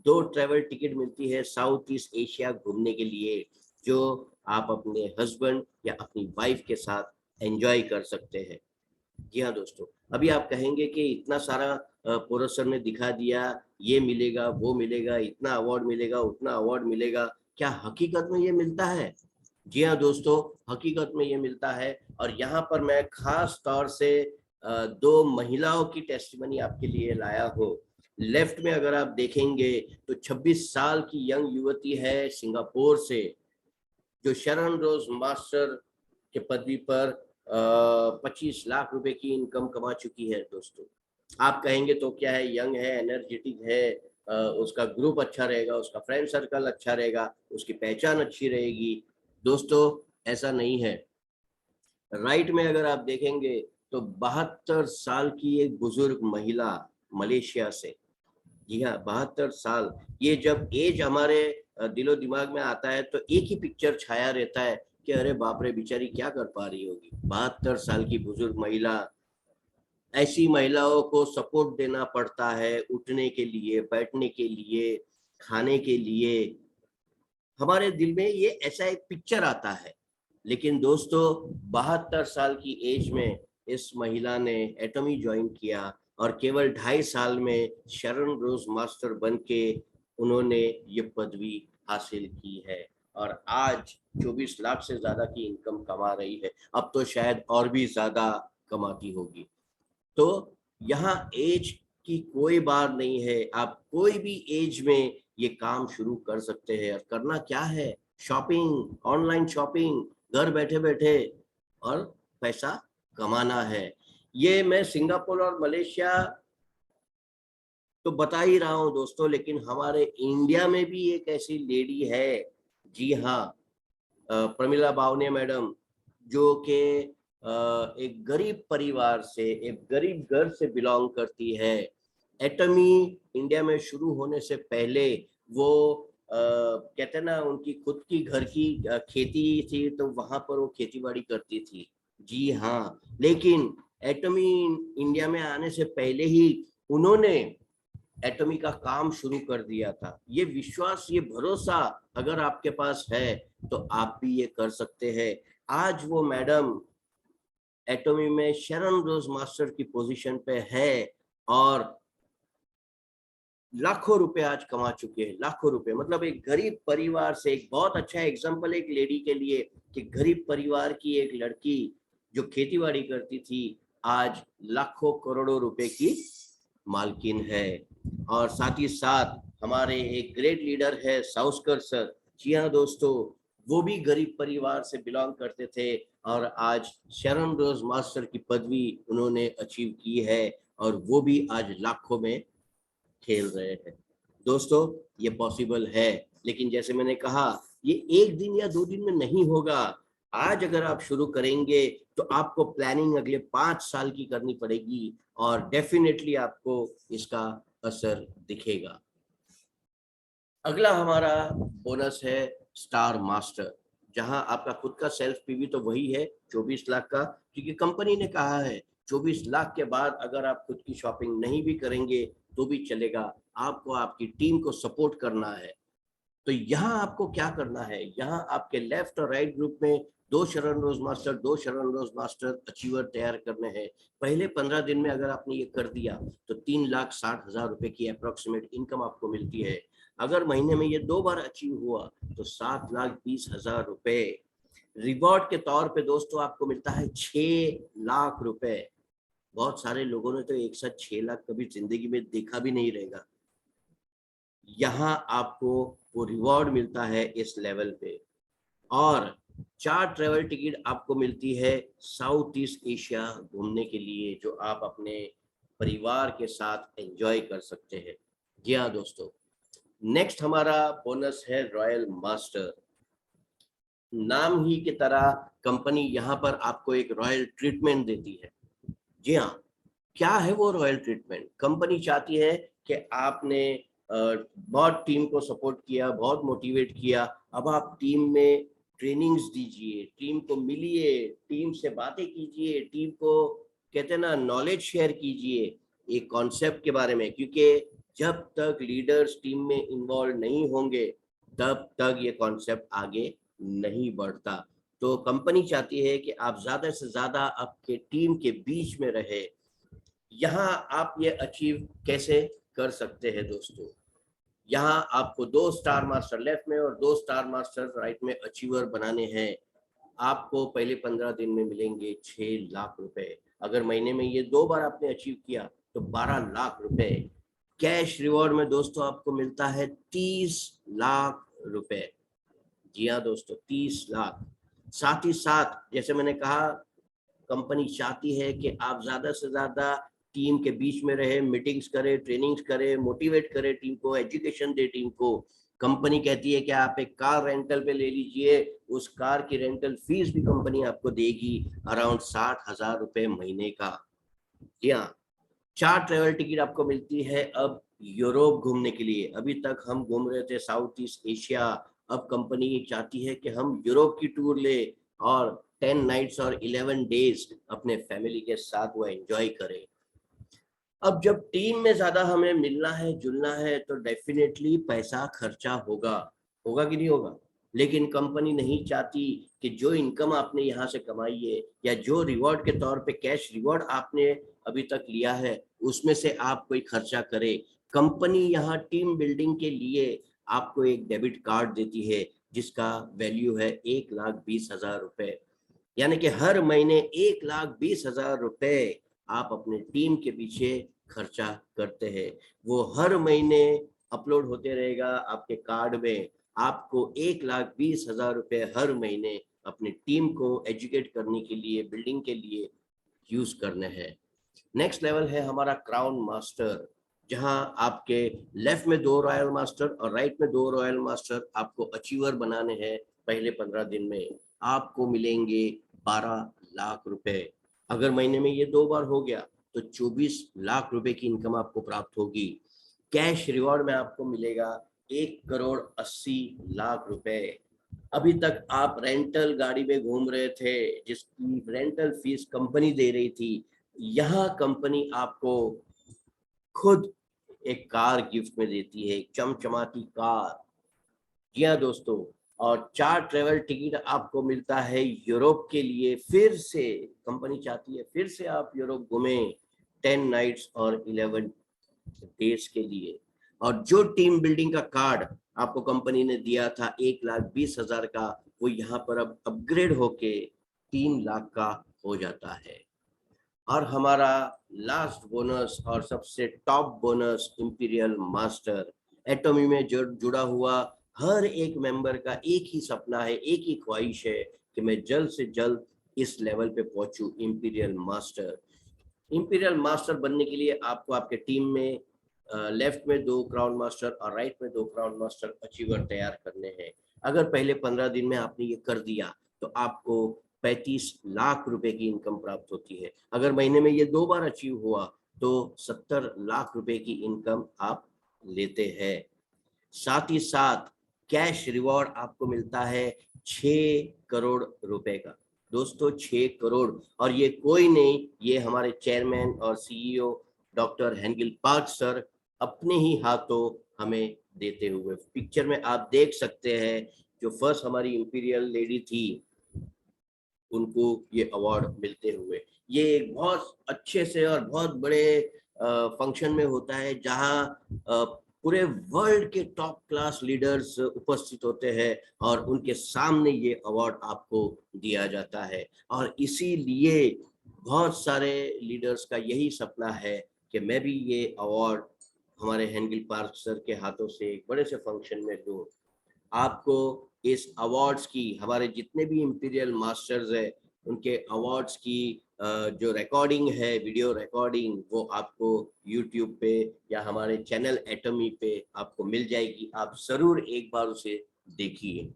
2 ट्रेवल टिकट मिलती है साउथ ईस्ट एशिया घूमने के लिए, जो आप अपने हस्बैंड या अपनी वाइफ के साथ एंजॉय कर सकते हैं। जी हाँ दोस्तों, अभी आप कहेंगे कि इतना सारा पोरस सर ने दिखा दिया, ये मिलेगा वो मिलेगा, इतना अवार्ड मिलेगा उतना अवार्ड मिलेगा, क्या हकीकत में ये मिलता है? जी हाँ दोस्तों, हकीकत में ये मिलता है। और यहाँ पर मैं खास तौर से 2 महिलाओं की टेस्टिमनी आपके लिए लाया हूँ। लेफ्ट में अगर आप देखेंगे तो 26 साल की यंग युवती है सिंगापुर से, जो शरण रोज मास्टर के पदवी पर 25 लाख रुपए की इनकम कमा चुकी है दोस्तों। आप कहेंगे तो क्या है, यंग है, एनर्जेटिक है, उसका ग्रुप अच्छा रहेगा, उसका फ्रेंड सर्कल अच्छा रहेगा, उसकी पहचान अच्छी रहेगी। दोस्तों ऐसा नहीं है। राइट में अगर आप देखेंगे तो 72 साल की एक बुजुर्ग महिला मलेशिया से, जी हाँ 72 साल। ये जब एज हमारे दिलो दिमाग में आता है तो एक ही पिक्चर छाया रहता है कि अरे बाप रे, बेचारी क्या कर पा रही होगी। 72 साल की बुजुर्ग महिला, ऐसी महिलाओं को सपोर्ट देना पड़ता है उठने के लिए, बैठने के लिए, खाने के लिए। हमारे दिल में ये ऐसा एक पिक्चर आता है। लेकिन दोस्तों 72 साल की एज में इस महिला ने एटॉमी ज्वाइन किया और केवल 2.5 साल में शरण रोज मास्टर बन के उन्होंने ये पदवी हासिल की है और आज 24 लाख से ज्यादा की इनकम कमा रही है। अब तो शायद और भी ज्यादा कमाती होगी। तो यहाँ एज की कोई बात नहीं है, आप कोई भी एज में ये काम शुरू कर सकते हैं। और करना क्या है, शॉपिंग, ऑनलाइन शॉपिंग, घर बैठे बैठे, और पैसा कमाना है। ये मैं सिंगापुर और मलेशिया तो बता ही रहा हूँ दोस्तों, लेकिन हमारे इंडिया में भी एक ऐसी लेडी है, जी हाँ, प्रमिला बावनिया मैडम, जो कि एक गरीब परिवार से, एक गरीब घर से बिलोंग करती है। एटमी इंडिया में शुरू होने से पहले वो कहते हैं ना, उनकी खुद की घर की खेती थी, तो वहां पर वो खेती बाड़ी करती थी। जी हाँ, लेकिन एटमी इंडिया में आने से पहले ही उन्होंने एटॉमी का काम शुरू कर दिया था। ये विश्वास, ये भरोसा अगर आपके पास है तो आप भी ये कर सकते हैं। आज वो मैडम एटॉमी में शरण रोज मास्टर की पोजीशन पे है और लाखों रुपए आज कमा चुके हैं। लाखों रुपए मतलब एक गरीब परिवार से, एक बहुत अच्छा एग्जाम्पल एक लेडी के लिए कि गरीब परिवार की एक लड़की जो खेतीबाड़ी करती थी आज लाखों करोड़ों रुपए की मालकिन है। और साथ ही साथ हमारे एक ग्रेट लीडर है साउस्कर सर। जी हाँ दोस्तों, वो भी गरीब परिवार से बिलोंग करते थे और आज शरण रोज मास्टर की पदवी उन्होंने अचीव की है और वो भी आज लाखों में खेल रहे हैं। दोस्तों ये पॉसिबल है, लेकिन जैसे मैंने कहा, ये 1 दिन या 2 दिन में नहीं होगा। आज अगर आप शुरू करेंगे तो आपको प्लानिंग अगले 5 साल की करनी पड़ेगी और डेफिनेटली आपको इसका असर दिखेगा। अगला हमारा बोनस है स्टार मास्टर, जहां आपका खुद का सेल्फ पीवी तो वही है 24 लाख का, क्योंकि कंपनी ने कहा है 24 लाख के बाद अगर आप खुद की शॉपिंग नहीं भी करेंगे तो भी चलेगा, आपको आपकी टीम को सपोर्ट करना है। तो यहाँ आपको क्या करना है, यहाँ आपके लेफ्ट और राइट ग्रुप में 2 शरण रोज मास्टर, 2 शरण रोज मास्टर अचीवर तैयार करने हैं। पहले 15 दिन में अगर आपने ये कर दिया तो 3,60,000 रुपए की अप्रोक्सीमेट इनकम आपको मिलती है। अगर महीने में ये 2 बार अचीव हुआ तो 7,20,000 रुपए रिवॉर्ड के तौर पे दोस्तों आपको मिलता है। 6 लाख रुपए, बहुत सारे लोगों ने तो एक साथ 6 लाख कभी जिंदगी में देखा भी नहीं रहेगा। यहाँ आपको वो रिवॉर्ड मिलता है इस लेवल पे। और 4 ट्रेवल टिकट आपको मिलती है साउथ ईस्ट एशिया घूमने के लिए, जो आप अपने परिवार के साथ एंजॉय कर सकते हैं। जी हाँ दोस्तों, नेक्स्ट हमारा बोनस है रॉयल मास्टर। नाम ही की तरह कंपनी यहाँ पर आपको एक रॉयल ट्रीटमेंट देती है। जी हाँ, क्या है वो रॉयल ट्रीटमेंट? कंपनी चाहती है कि आपने बहुत टीम को सपोर्ट किया, बहुत मोटिवेट किया, अब आप टीम में ट्रेनिंग्स दीजिए, टीम को मिलिए, टीम से बातें कीजिए, टीम को कहते हैं ना नॉलेज शेयर कीजिए एक कॉन्सेप्ट के बारे में, क्योंकि जब तक लीडर्स टीम में इन्वॉल्व नहीं होंगे तब तक ये कॉन्सेप्ट आगे नहीं बढ़ता। तो कंपनी चाहती है कि आप ज्यादा से ज्यादा आपके टीम के बीच में रहे। यहाँ आप ये अचीव कैसे कर सकते हैं दोस्तों? यहाँ आपको 2 स्टार मास्टर लेफ्ट में और 2 स्टार मास्टर राइट में अचीवर बनाने हैं। आपको पहले 15 दिन में मिलेंगे 6 लाख रुपए। अगर महीने में ये 2 बार आपने अचीव किया तो 12 लाख रुपए कैश रिवॉर्ड में दोस्तों आपको मिलता है। 30 लाख रुपए। जी हाँ दोस्तों, 30 लाख। साथ ही साथ जैसे मैंने कहा, कंपनी चाहती है कि आप ज्यादा से ज्यादा टीम के बीच में रहे, मीटिंग्स करे, ट्रेनिंग्स करे, मोटिवेट करे टीम को, एजुकेशन दे टीम को। कंपनी कहती है कि आप एक कार रेंटल पे ले लीजिए, उस कार की रेंटल फीस भी कंपनी आपको देगी अराउंड 60,000 रुपए महीने का। जी हाँ, 4 ट्रेवल टिकट आपको मिलती है अब यूरोप घूमने के लिए। अभी तक हम घूम रहे थे साउथ ईस्ट एशिया, अब कंपनी चाहती है कि हम यूरोप की टूर ले और 10 नाइट्स और 11 डेज अपने फैमिली के साथ वो एंजॉय करें। अब जब टीम में ज्यादा हमें मिलना है, जुलना है, तो डेफिनेटली पैसा खर्चा होगा, होगा कि नहीं होगा? लेकिन कंपनी नहीं चाहती कि जो इनकम आपने यहाँ से कमाई है या जो रिवॉर्ड के तौर पे कैश रिवॉर्ड आपने अभी तक लिया है उसमें से आप कोई खर्चा करे। कंपनी यहाँ टीम बिल्डिंग के लिए आपको एक डेबिट कार्ड देती है जिसका वैल्यू है 1,20,000 रुपए। यानी कि हर महीने 1,20,000 रुपए आप अपने टीम के पीछे खर्चा करते हैं। वो हर महीने अपलोड होते रहेगा आपके कार्ड में। आपको 1,20,000 रुपए हर महीने अपनी टीम को एजुकेट करने के लिए, बिल्डिंग के लिए यूज करने हैं। नेक्स्ट लेवल है हमारा क्राउन मास्टर, जहां आपके लेफ्ट में 2 रॉयल मास्टर और राइट में 2 रॉयल मास्टर आपको अचीवर बनाने हैं। पहले 15 दिन में आपको मिलेंगे 12 लाख रुपए। अगर महीने में ये 2 बार हो गया तो 24 लाख रुपए की इनकम आपको प्राप्त होगी। कैश रिवॉर्ड में आपको मिलेगा 1,80,00,000 रुपए। अभी तक आप रेंटल गाड़ी में घूम रहे थे जिसकी रेंटल फीस कंपनी दे रही थी, यहाँ कंपनी आपको खुद एक कार गिफ्ट में देती है, एक चमचमाती कार। जी हाँ दोस्तों, और 4 ट्रेवल टिकट आपको मिलता है यूरोप के लिए। फिर से कंपनी चाहती है फिर से आप यूरोप घूमें 10 नाइट्स और 11 डेज के लिए। और जो टीम बिल्डिंग का कार्ड आपको कंपनी ने दिया था 1,20,000 का, वो यहाँ पर अब अपग्रेड होके 3 लाख का हो जाता है। और हमारा लास्ट बोनस और सबसे टॉप बोनस इंपीरियल मास्टर। एटॉमी में जुड़ा हुआ हर एक मेंबर का एक ही सपना है, एक ही ख्वाहिश है कि मैं जल्द से जल्द इस लेवल पे पहुंचूं, इंपीरियल मास्टर। इंपीरियल मास्टर बनने के लिए आपको आपके टीम में लेफ्ट में 2 क्राउन मास्टर और राइट में 2 क्राउन मास्टर अचीवर तैयार करने हैं। अगर पहले 15 दिन में आपने ये कर दिया तो आपको 35 लाख रुपए की इनकम प्राप्त होती है। अगर महीने में ये 2 बार अचीव हुआ तो 70 लाख रुपए की इनकम आप लेते हैं। साथ ही साथ कैश रिवॉर्ड आपको मिलता है 6 करोड़ रुपए का। दोस्तों 6 करोड़, और ये कोई नहीं, ये हमारे चेयरमैन और सीईओ डॉक्टर हेंगिल पार्क सर अपने ही हाथों हमें देते हुए। पिक्चर में आप देख सकते हैं जो फर्स्ट हमारी इंपीरियल लेडी थी, उनको ये अवार्ड मिलते हुए। ये एक बहुत अच्छे से और बहुत बड़े फंक्शन में होता है जहां पूरे वर्ल्ड के टॉप क्लास लीडर्स उपस्थित होते हैं और उनके सामने ये अवार्ड आपको दिया जाता है। और इसीलिए बहुत सारे लीडर्स का यही सपना है कि मैं भी ये अवार्ड हमारे हेंगिल पार्क सर के हाथों से एक बड़े से फंक्शन में दूं। आपको इस अवार्ड्स की, हमारे जितने भी इंपीरियल मास्टर्स है उनके अवार्ड्स की जो रिकॉर्डिंग है, वीडियो रिकॉर्डिंग, वो आपको यूट्यूब पे या हमारे चैनल एटमी पे आपको मिल जाएगी। आप जरूर एक बार उसे देखिए।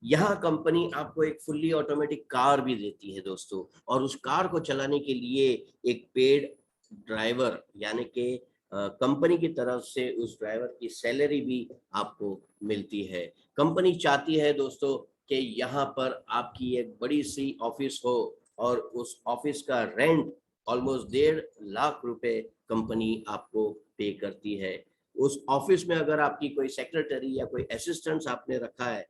यहाँ कंपनी आपको एक फुल्ली ऑटोमेटिक कार भी देती है दोस्तों, और उस कार को चलाने के लिए एक पेड ड्राइवर, यानी कि कंपनी की तरफ से उस ड्राइवर की सैलरी भी आपको मिलती है। कंपनी चाहती है दोस्तों कि यहाँ पर आपकी एक बड़ी सी ऑफिस हो और उस ऑफिस का रेंट ऑलमोस्ट 1.5 लाख रुपए कंपनी आपको पे करती है। उस ऑफिस में अगर आपकी कोई सेक्रेटरी या कोई असिस्टेंट आपने रखा है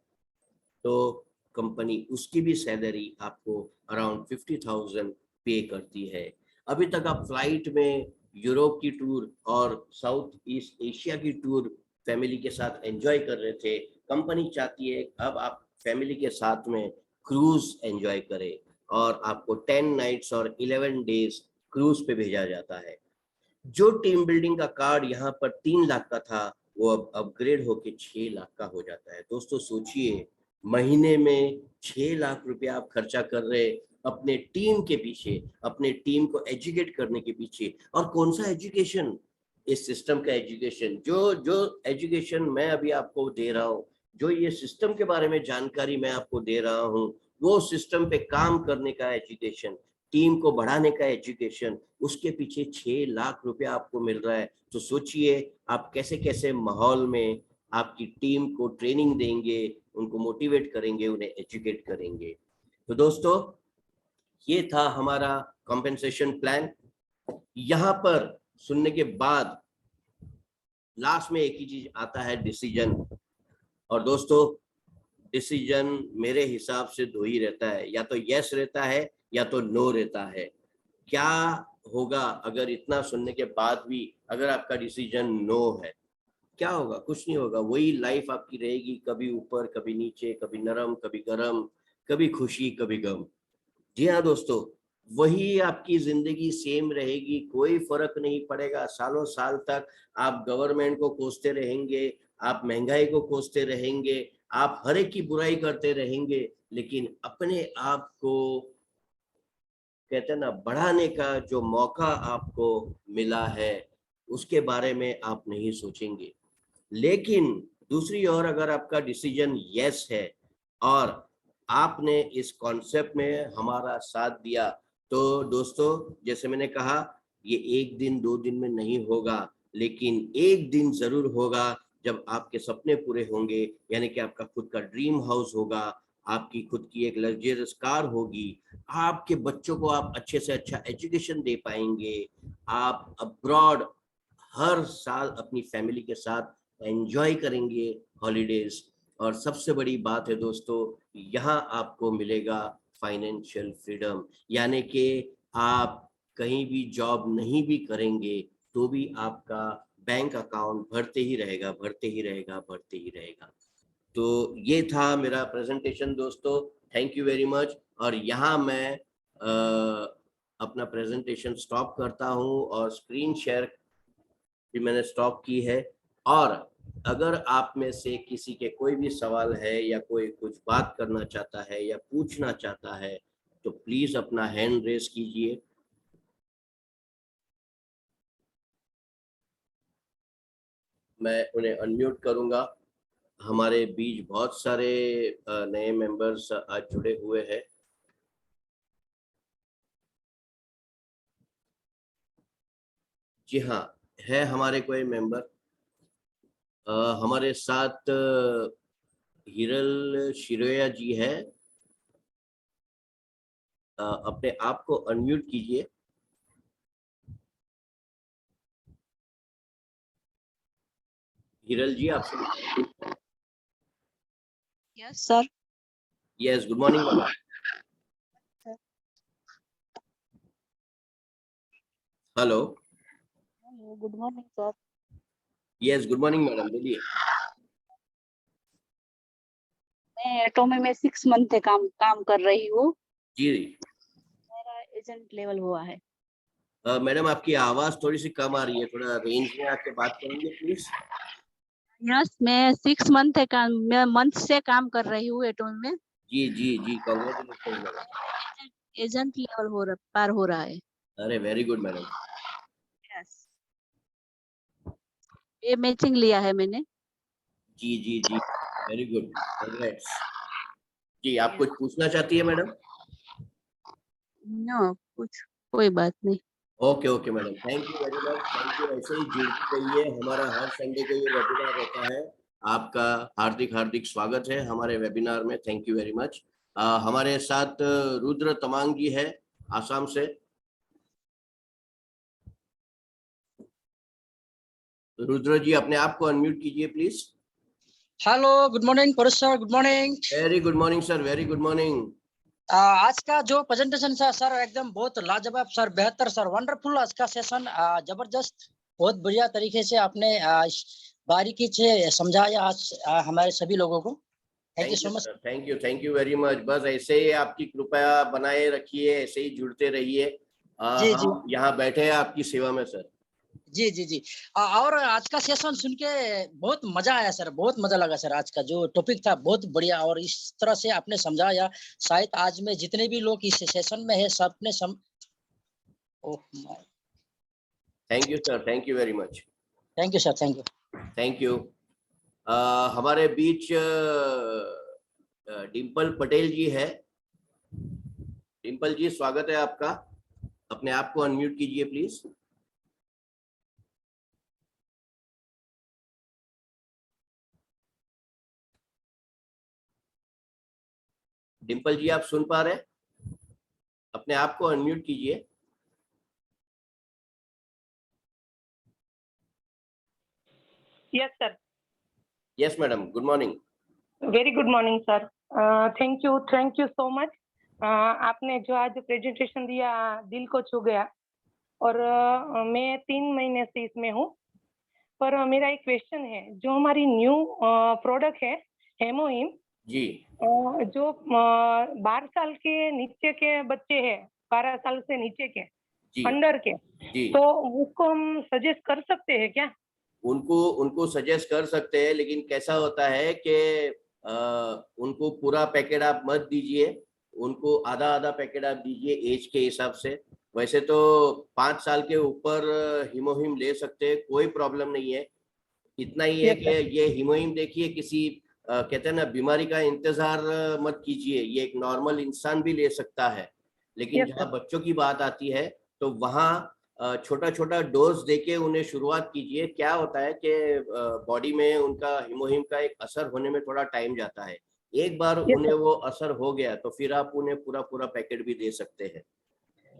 तो कंपनी उसकी भी सैलरी आपको अराउंड 50,000 पे करती है। अभी तक आप फ्लाइट में यूरोप की टूर और साउथ ईस्ट एशिया की टूर फैमिली के साथ एंजॉय कर रहे थे। कंपनी चाहती है अब आप फैमिली के साथ में क्रूज एंजॉय करें, और आपको 10 नाइट्स और 11 डेज क्रूज पे भेजा जाता है। जो टीम बिल्डिंग का कार्ड यहाँ पर 3 लाख का था, वो अब अपग्रेड होके 6 लाख का हो जाता है। दोस्तों सोचिए, महीने में 6 लाख रुपया आप खर्चा कर रहे अपने टीम के पीछे, अपने टीम को एजुकेट करने के पीछे। और कौन सा एजुकेशन, इस सिस्टम का एजुकेशन, जो जो एजुकेशन मैं अभी आपको दे रहा हूँ, जो ये सिस्टम के बारे में जानकारी मैं आपको दे रहा हूँ, वो सिस्टम पे काम करने का एजुकेशन, टीम को बढ़ाने का एजुकेशन, उसके पीछे 6 लाख रुपया आपको मिल रहा है। तो सोचिए आप कैसे कैसे माहौल में आपकी टीम को ट्रेनिंग देंगे, उनको मोटिवेट करेंगे, उन्हें एजुकेट करेंगे। तो दोस्तों ये था हमारा कॉम्पेंसेशन प्लान। यहाँ पर सुनने के बाद लास्ट में एक ही चीज आता है, डिसीजन। और दोस्तों डिसीजन मेरे हिसाब से दो ही रहता है, या तो यस रहता है या तो नो रहता है। क्या होगा अगर इतना सुनने के बाद भी अगर आपका डिसीजन नो है? क्या होगा? कुछ नहीं होगा, वही लाइफ आपकी रहेगी, कभी ऊपर कभी नीचे, कभी नरम कभी गरम, कभी खुशी कभी गम। जी हाँ दोस्तों, वही आपकी जिंदगी सेम रहेगी, कोई फर्क नहीं पड़ेगा। सालों साल तक आप गवर्नमेंट को कोसते रहेंगे, आप महंगाई को कोसते रहेंगे, आप हर एक की बुराई करते रहेंगे, लेकिन अपने आप को, कहते हैं ना, बढ़ाने का जो मौका आपको मिला है उसके बारे में आप नहीं सोचेंगे। लेकिन दूसरी ओर अगर आपका डिसीजन यस है और आपने इस कॉन्सेप्ट में हमारा साथ दिया, तो दोस्तों जैसे मैंने कहा, ये 1 दिन 2 दिन में नहीं होगा, लेकिन एक दिन जरूर होगा जब आपके सपने पूरे होंगे। यानी कि आपका खुद का ड्रीम हाउस होगा, आपकी खुद की एक लग्जरियस कार होगी, आपके बच्चों को आप अच्छे से अच्छा एजुकेशन दे पाएंगे, आप अब्रॉड हर साल अपनी फैमिली के साथ एंजॉय करेंगे हॉलीडेज। और सबसे बड़ी बात है दोस्तों, यहाँ आपको मिलेगा फाइनेंशियल फ्रीडम। यानी कि आप कहीं भी जॉब नहीं भी करेंगे तो भी आपका बैंक अकाउंट भरते ही रहेगा, भरते ही रहेगा, भरते ही रहेगा। तो ये था मेरा प्रेजेंटेशन दोस्तों, थैंक यू वेरी मच। और यहाँ मैं अपना प्रेजेंटेशन स्टॉप करता हूँ और स्क्रीन शेयर भी मैंने स्टॉप की है। और अगर आप में से किसी के कोई भी सवाल है या कोई कुछ बात करना चाहता है या पूछना चाहता है तो प्लीज अपना हैंड रेस कीजिए। मैं उन्हें अनम्यूट करूंगा। हमारे बीच बहुत सारे नए मेंबर्स आज जुड़े हुए हैं। जी हाँ, है हमारे कोई मेंबर हमारे साथ हिरल शिरोया जी है। अपने आप को अनम्यूट कीजिए। हिरल जी आप सुन। Yes sir. Yes, good morning madam. Hello. Good morning sir. Yes, good morning madam, बोलिए। मैं एटोमी में 6 मंथ से काम कर रही हूँ। जी मेरा एजेंट लेवल हुआ है। मैडम, आपकी आवाज थोड़ी सी कम आ रही है, थोड़ा रेंज में आके बात करेंगे प्लीज। यस, मैं 6 मंथ से काम कर रही हूँ एटोमी में। जी जी जी, कांग्रेचुलेशन मैडम। एजेंट लेवल पार हो रहा है। अरे वेरी गुड मैडम। यस, ये मैचिंग लिया है मैंने। जी जी जी, वेरी गुड, कांग्रेट्स। जी, आप यस। कुछ पूछना चाहती है मैडम? नो, कुछ कोई बात नहीं। Okay okay madam, thank you very much, thank you. ऐसे ही जुड़ती रहिए, हमारा हर संडे को ये वेबिनार रहता है। आपका हार्दिक हार्दिक स्वागत है हमारे वेबिनार में। Thank you very much. हमारे साथ रुद्र तमांग जी है आसाम से। रुद्र जी, अपने आप को अनम्यूट कीजिए please. Hello, good morning Paresh sir, good morning. Very good morning sir, very good morning. आज का जो प्रेजेंटेशन था सर एकदम बहुत लाजवाब सर, बेहतर सर, वंडरफुल। आज का सेशन जबरदस्त, बहुत बढ़िया तरीके से आपने बारीकी से समझाया आज हमारे सभी लोगों को। Thank you thank so you much. Sir, thank you very much. बस ऐसे ही आपकी कृपया बनाए रखिए, ऐसे ही जुड़ते रहिए। जी जी हम यहाँ बैठे हैं आपकी सेवा में सर। जी जी जी। और आज का सेशन सुन के बहुत मजा आया सर, बहुत मजा लगा सर। आज का जो टॉपिक था बहुत बढ़िया, और इस तरह से आपने समझाया, शायद आज में जितने भी लोग इस सेशन में है सबने oh my, thank you sir, thank you very much. Thank you sir, thank you. Thank you. हमारे बीच डिम्पल पटेल जी है। डिम्पल जी, स्वागत है आपका। अपने आप को अनम्यूट कीजिए प्लीज। डिम्पल जी, आप सुन पा रहे हैं? अपने आप को अनम्यूट कीजिए। Yes, sir. Yes madam, good morning. Very good morning, sir. Thank you so much. आपने जो आज प्रेजेंटेशन दिया दिल को छू गया, और मैं 3 महीने से इसमें हूँ। पर मेरा एक क्वेश्चन है, जो हमारी न्यू प्रोडक्ट है हेमोहिम, जी जो 12 साल के नीचे के बच्चे हैं, 12 साल से नीचे के, जी अंडर के, जी, तो उसको हम सजेस्ट कर सकते हैं क्या? उनको उनको सजेस्ट कर सकते हैं, लेकिन कैसा होता है कि उनको पूरा पैकेट आप मत दीजिए, उनको आधा आधा पैकेट आप दीजिए एज के हिसाब से। वैसे तो 5 साल के ऊपर हिमोहिम ले सकते हैं, कोई प्रॉब्लम नहीं है। इतना ही है Yes, कि sir. ये हिमोहिम देखिए, किसी कहते हैं ना, बीमारी का इंतजार मत कीजिए, ये एक नॉर्मल इंसान भी ले सकता है। लेकिन Yes, जहाँ sir. बच्चों की बात आती है तो वहाँ छोटा छोटा डोज देके उन्हें शुरुआत कीजिए। क्या होता है कि बॉडी में उनका हिमोहिम का एक असर होने में थोड़ा टाइम जाता है। एक बार Yes, उन्हें sir. वो असर हो गया तो फिर आप उन्हें पूरा पूरा पैकेट भी दे सकते हैं।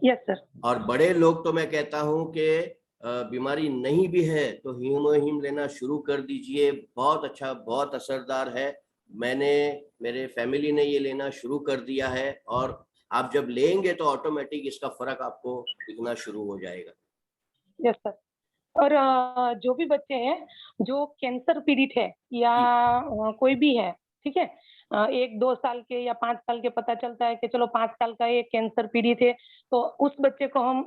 Yes, sir. और बड़े लोग तो मैं कहता हूं कि बीमारी नहीं भी है तो हीमोहिम लेना शुरू कर दीजिए। बहुत अच्छा, बहुत असरदार है। मैंने, मेरे फैमिली ने ये लेना शुरू कर दिया है, और आप जब लेंगे तो ऑटोमेटिक इसका फर्क आपको दिखना शुरू हो जाएगा। Yes sir. और जो भी बच्चे हैं जो कैंसर पीड़ित है, या कोई भी है, ठीक है, 1-2 साल के या 5 साल के, पता चलता है कि चलो 5 साल का ये कैंसर पीड़ित है, तो उस बच्चे को हम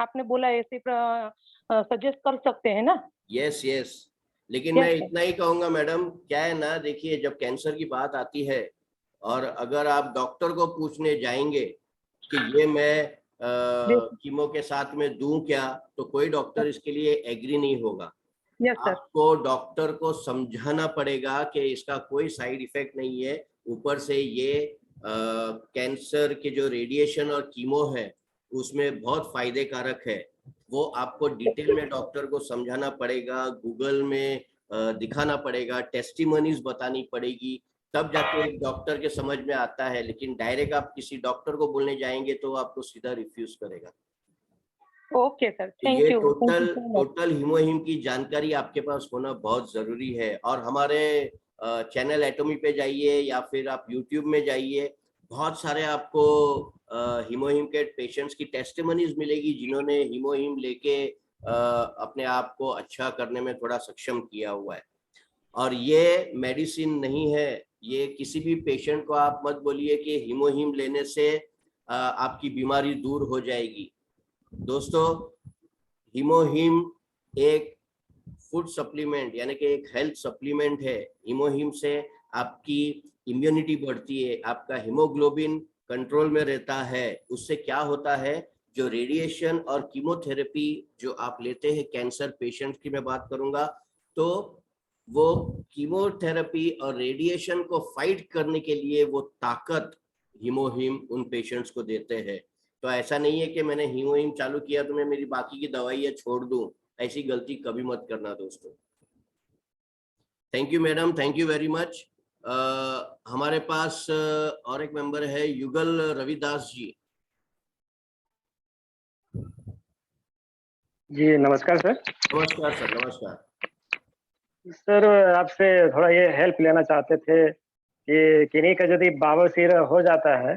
आपने बोला ऐसे सजेस्ट कर सकते हैं ना? यस यस, लेकिन मैं यस सर। इतना ही कहूंगा मैडम, क्या है ना, देखिए जब कैंसर की बात आती है और अगर आप डॉक्टर को पूछने जाएंगे कि ये मैं कीमो के साथ में दूं क्या, तो कोई डॉक्टर इसके लिए एग्री नहीं होगा। Yes sir. आपको डॉक्टर को समझाना पड़ेगा कि इसका कोई साइड इफेक्ट नहीं है, ऊपर से ये कैंसर के जो रेडिएशन और कीमो है उसमें बहुत फायदे कारक है, वो आपको डिटेल में डॉक्टर को समझाना पड़ेगा, गूगल में दिखाना पड़ेगा, टेस्टिमोनीज बतानी पड़ेगी, तब जाके एक डॉक्टर के समझ में आता है। लेकिन डायरेक्ट आप किसी डॉक्टर को बोलने जाएंगे तो आपको सीधा रिफ्यूज करेगा। ओके सर, तो थैंक ये यू। टोटल हीमोहिम की जानकारी आपके पास होना बहुत जरूरी है। और हमारे चैनल एटोमी पे जाइए या फिर आप यूट्यूब में जाइए, बहुत सारे आपको हीमोहिम के पेशेंट्स की टेस्टिमनीज मिलेगी जिन्होंने हीमोहिम लेके अपने आप को अच्छा करने में थोड़ा सक्षम किया हुआ है। और ये मेडिसिन नहीं है, ये किसी भी पेशेंट को आप मत बोलिए कि हीमोहिम लेने से आपकी बीमारी दूर हो जाएगी। दोस्तों, हीमोहिम एक फूड सप्लीमेंट यानी कि एक हेल्थ सप्लीमेंट है। हीमोहिम से आपकी इम्यूनिटी बढ़ती है, आपका हीमोग्लोबिन कंट्रोल में रहता है। उससे क्या होता है, जो रेडिएशन और कीमोथेरेपी जो आप लेते हैं, कैंसर पेशेंट की मैं बात करूंगा, तो वो कीमोथेरेपी और रेडिएशन को फाइट करने के लिए वो ताकत हीमोहिम उन पेशेंट्स को देते हैं। तो ऐसा नहीं है कि मैंने हीमोहिम चालू किया तो मैं मेरी बाकी की दवाइयाँ छोड़ दूं, ऐसी गलती कभी मत करना दोस्तों। Thank you madam, thank you very much. हमारे पास और एक मेंबर है युगल रविदास जी। जी नमस्कार सर। नमस्कार सर, नमस्कार सर, आपसे थोड़ा ये हेल्प लेना चाहते थे कि किन्हीं का यदि बवासीर हो जाता है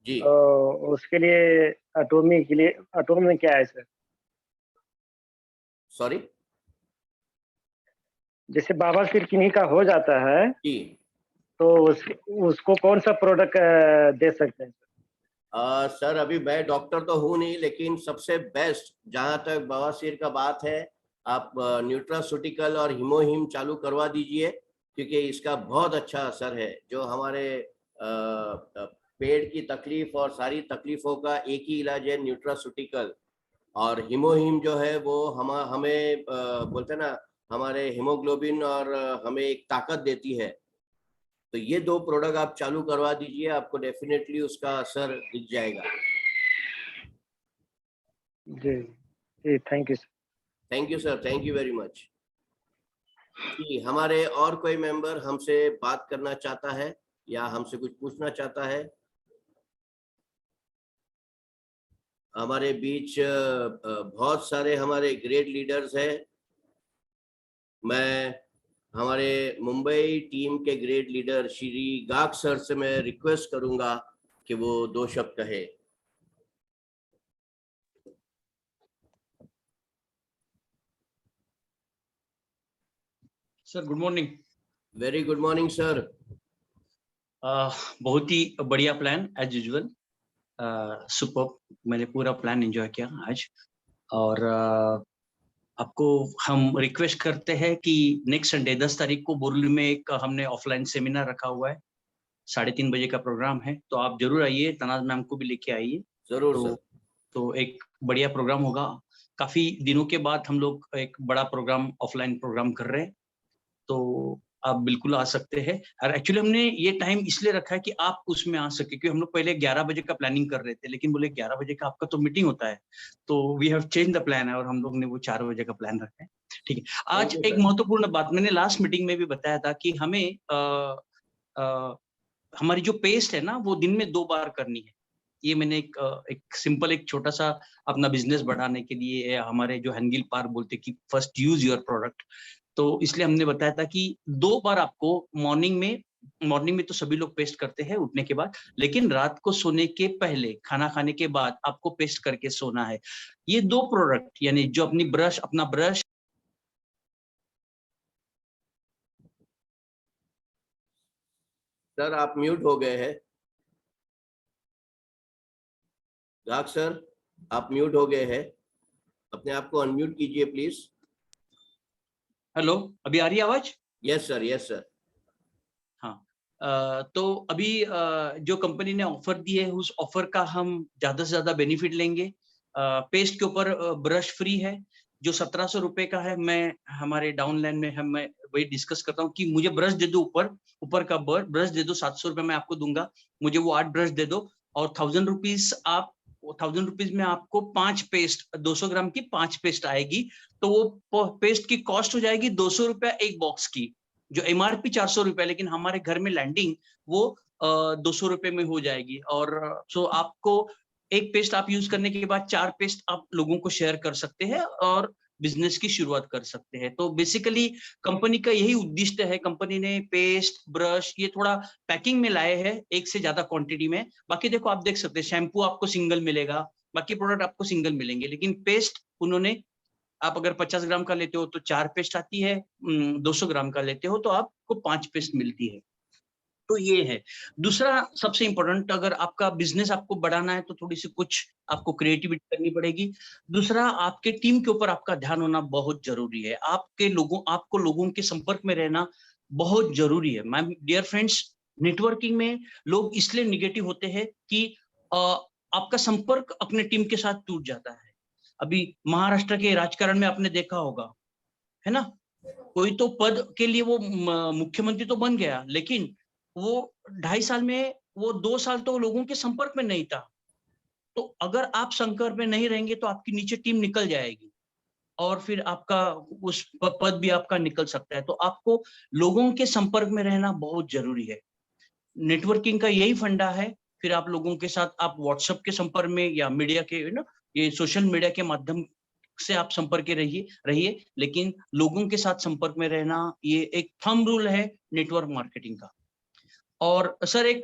जी। तो उसके लिए एटोमी क्या है सर? सॉरी, जैसे बवासीर किन्हीं का हो जाता है जी। तो उसको कौन सा प्रोडक्ट दे सकते हैं? सर अभी मैं डॉक्टर तो हूँ नहीं, लेकिन सबसे बेस्ट जहाँ तक बवासीर का बात है, आप न्यूट्रास्यूटिकल और हीमोहिम चालू करवा दीजिए, क्योंकि इसका बहुत अच्छा असर है। जो हमारे पेट की तकलीफ और सारी तकलीफों का एक ही इलाज है, न्यूट्रास्यूटिकल। और हीमोहिम जो है वो हमें बोलते हैं ना, हमारे हीमोग्लोबिन और हमें एक ताकत देती है। तो ये दो प्रोडक्ट आप चालू करवा दीजिए, आपको डेफिनेटली उसका असर दिख जाएगा। जी जी, thank you sir. Thank you sir, thank you very much. जी, हमारे और कोई मेंबर हमसे बात करना चाहता है या हमसे कुछ पूछना चाहता है? हमारे बीच बहुत सारे हमारे ग्रेट लीडर्स हैं। मैं हमारे मुंबई टीम के ग्रेट लीडर श्री गाग सर से मैं रिक्वेस्ट करूंगा कि वो 2 शब्द कहे। Sir good morning. Very good morning sir. बहुत ही बढ़िया प्लान एज यूजुअल, सुपर। मैंने पूरा प्लान एंजॉय किया आज। और आपको हम रिक्वेस्ट करते हैं कि नेक्स्ट संडे 10 तारीख को बोरली में एक हमने ऑफलाइन सेमिनार रखा हुआ है, 3:30 बजे का प्रोग्राम है, तो आप जरूर आइए, तनाज मैम को भी लेके आइए। जरूर सर। तो एक बढ़िया प्रोग्राम होगा। काफी दिनों के बाद हम लोग एक बड़ा प्रोग्राम, ऑफलाइन प्रोग्राम कर रहे हैं, तो आप बिल्कुल आ सकते हैं। और एक्चुअली हमने ये टाइम इसलिए रखा है कि आप उसमें आ सके, क्योंकि हम लोग पहले 11 बजे का प्लानिंग कर रहे थे, लेकिन बोले 11 बजे का आपका तो मीटिंग होता है, तो we have change the plan है और हम लोग ने वो 4 बजे का प्लान रखा है। ठीक है। आज एक महत्वपूर्ण बात मैंने लास्ट मीटिंग में भी बताया था कि हमें हमारी जो पेस्ट है ना, वो दिन में 2 बार करनी है। ये मैंने एक सिंपल, एक छोटा सा अपना बिजनेस बढ़ाने के लिए, हमारे जो हैंगिल पार्क बोलते कि फर्स्ट यूज योर प्रोडक्ट, तो इसलिए हमने बताया था कि 2 बार आपको मॉर्निंग में तो सभी लोग पेस्ट करते हैं उठने के बाद, लेकिन रात को सोने के पहले, खाना खाने के बाद आपको पेस्ट करके सोना है। ये 2 प्रोडक्ट, यानी जो अपना ब्रश। सर आप म्यूट हो गए हैं। गाग सर आप म्यूट हो गए हैं, अपने आप को अनम्यूट कीजिए प्लीज। हेलो, अभी आ रही है आवाज? Yes sir, yes sir. हाँ, तो अभी जो कंपनी ने ऑफर दी है, उस ऑफर का हम ज्यादा से ज्यादा बेनिफिट लेंगे। पेस्ट के ऊपर ब्रश फ्री है, जो 1700 रुपए का है, मैं हमारे डाउनलाइन में मैं वही डिस्कस करता हूँ कि मुझे ब्रश दे दो, ऊपर का ब्रश दे दो, 700 रुपए मैं आपको दूंगा, मुझे वो 8 ब्रश दे दो, और 1000 रुपीज आप 1000 रुपीज में आपको 5 पेस्ट, 200 ग्राम की 5 पेस्ट आएगी। तो वो पेस्ट की कॉस्ट हो जाएगी 200 रुपया एक बॉक्स की, जो MRP 400 रुपया, लेकिन हमारे घर में लैंडिंग वो 200 रुपए में हो जाएगी। और सो आपको एक पेस्ट आप यूज करने के बाद 4 पेस्ट आप लोगों को शेयर कर सकते हैं और बिजनेस की शुरुआत कर सकते हैं। तो बेसिकली कंपनी का यही उद्देश्य है। कंपनी ने पेस्ट, ब्रश ये थोड़ा पैकिंग में लाए हैं, एक से ज्यादा क्वांटिटी में। बाकी देखो आप देख सकते हैं, शैम्पू आपको सिंगल मिलेगा, बाकी प्रोडक्ट आपको सिंगल मिलेंगे, लेकिन पेस्ट उन्होंने, आप अगर 50 ग्राम का लेते हो तो 4 पेस्ट आती है, 200 ग्राम का लेते हो तो आपको 5 पेस्ट मिलती है। तो ये है। दूसरा सबसे इंपॉर्टेंट, अगर आपका बिजनेस आपको बढ़ाना है तो थोड़ी सी कुछ आपको क्रिएटिविटी करनी पड़ेगी। दूसरा, आपके टीम के ऊपर आपका ध्यान होना बहुत जरूरी है। आपको लोगों के संपर्क में रहना बहुत जरूरी है। माय डियर फ्रेंड्स, नेटवर्किंग में लोग इसलिए निगेटिव होते हैं कि आपका संपर्क अपने टीम के साथ टूट जाता है। अभी महाराष्ट्र के राजकारण में आपने देखा होगा, है ना, कोई तो पद के लिए वो मुख्यमंत्री तो बन गया, लेकिन वो 2.5 साल में, वो 2 साल तो लोगों के संपर्क में नहीं था। तो अगर आप संपर्क में नहीं रहेंगे तो आपकी नीचे टीम निकल जाएगी और फिर आपका उस पद भी आपका निकल सकता है। तो आपको लोगों के संपर्क में रहना बहुत जरूरी है। नेटवर्किंग का यही फंडा है। फिर आप लोगों के साथ आप व्हाट्सएप के संपर्क में या मीडिया के, ये सोशल मीडिया के माध्यम से आप संपर्क रहिए, लेकिन लोगों के साथ संपर्क में रहना ये एक थंब रूल है नेटवर्क मार्केटिंग का। और सर एक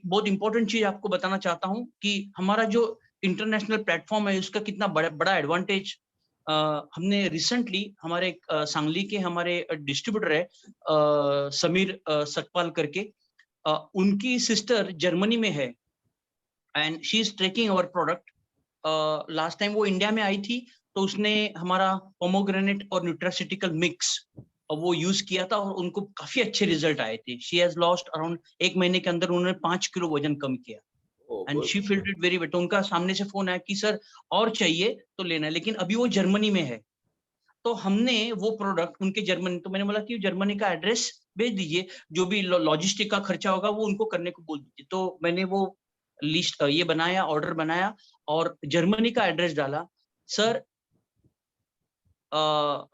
बहुत इंपॉर्टेंट चीज आपको बताना चाहता हूं कि हमारा जो इंटरनेशनल प्लेटफॉर्म है उसका कितना बड़ा एडवांटेज हमने रिसेंटली हमारे सांगली के हमारे डिस्ट्रीब्यूटर है समीर सतपाल करके, उनकी सिस्टर जर्मनी में है and she is trekking our product. Last time वो इंडिया में आई थी तो उसने हमारा पोमोग्रेनेट और न्यूट्रास्यूटिकल मिक्स वो यूज किया था और उनको काफी अच्छे रिजल्ट आए थे। शी हैज लॉस्ट अराउंड 1 महीने के अंदर उन्होंने 5 किलो वजन कम किया and she feeled it very weight. उनका सामने से फोन आया कि सर और चाहिए तो लेना है, लेकिन अभी वो जर्मनी में है। तो हमने वो प्रोडक्ट उनके जर्मनी, तो मैंने बोला कि जर्मनी का एड्रेस भेज दीजिए, जो भी लॉजिस्टिक का खर्चा होगा वो उनको करने को बोल दीजिए। तो मैंने वो लिस्ट ये बनाया, ऑर्डर बनाया और जर्मनी का एड्रेस डाला। सर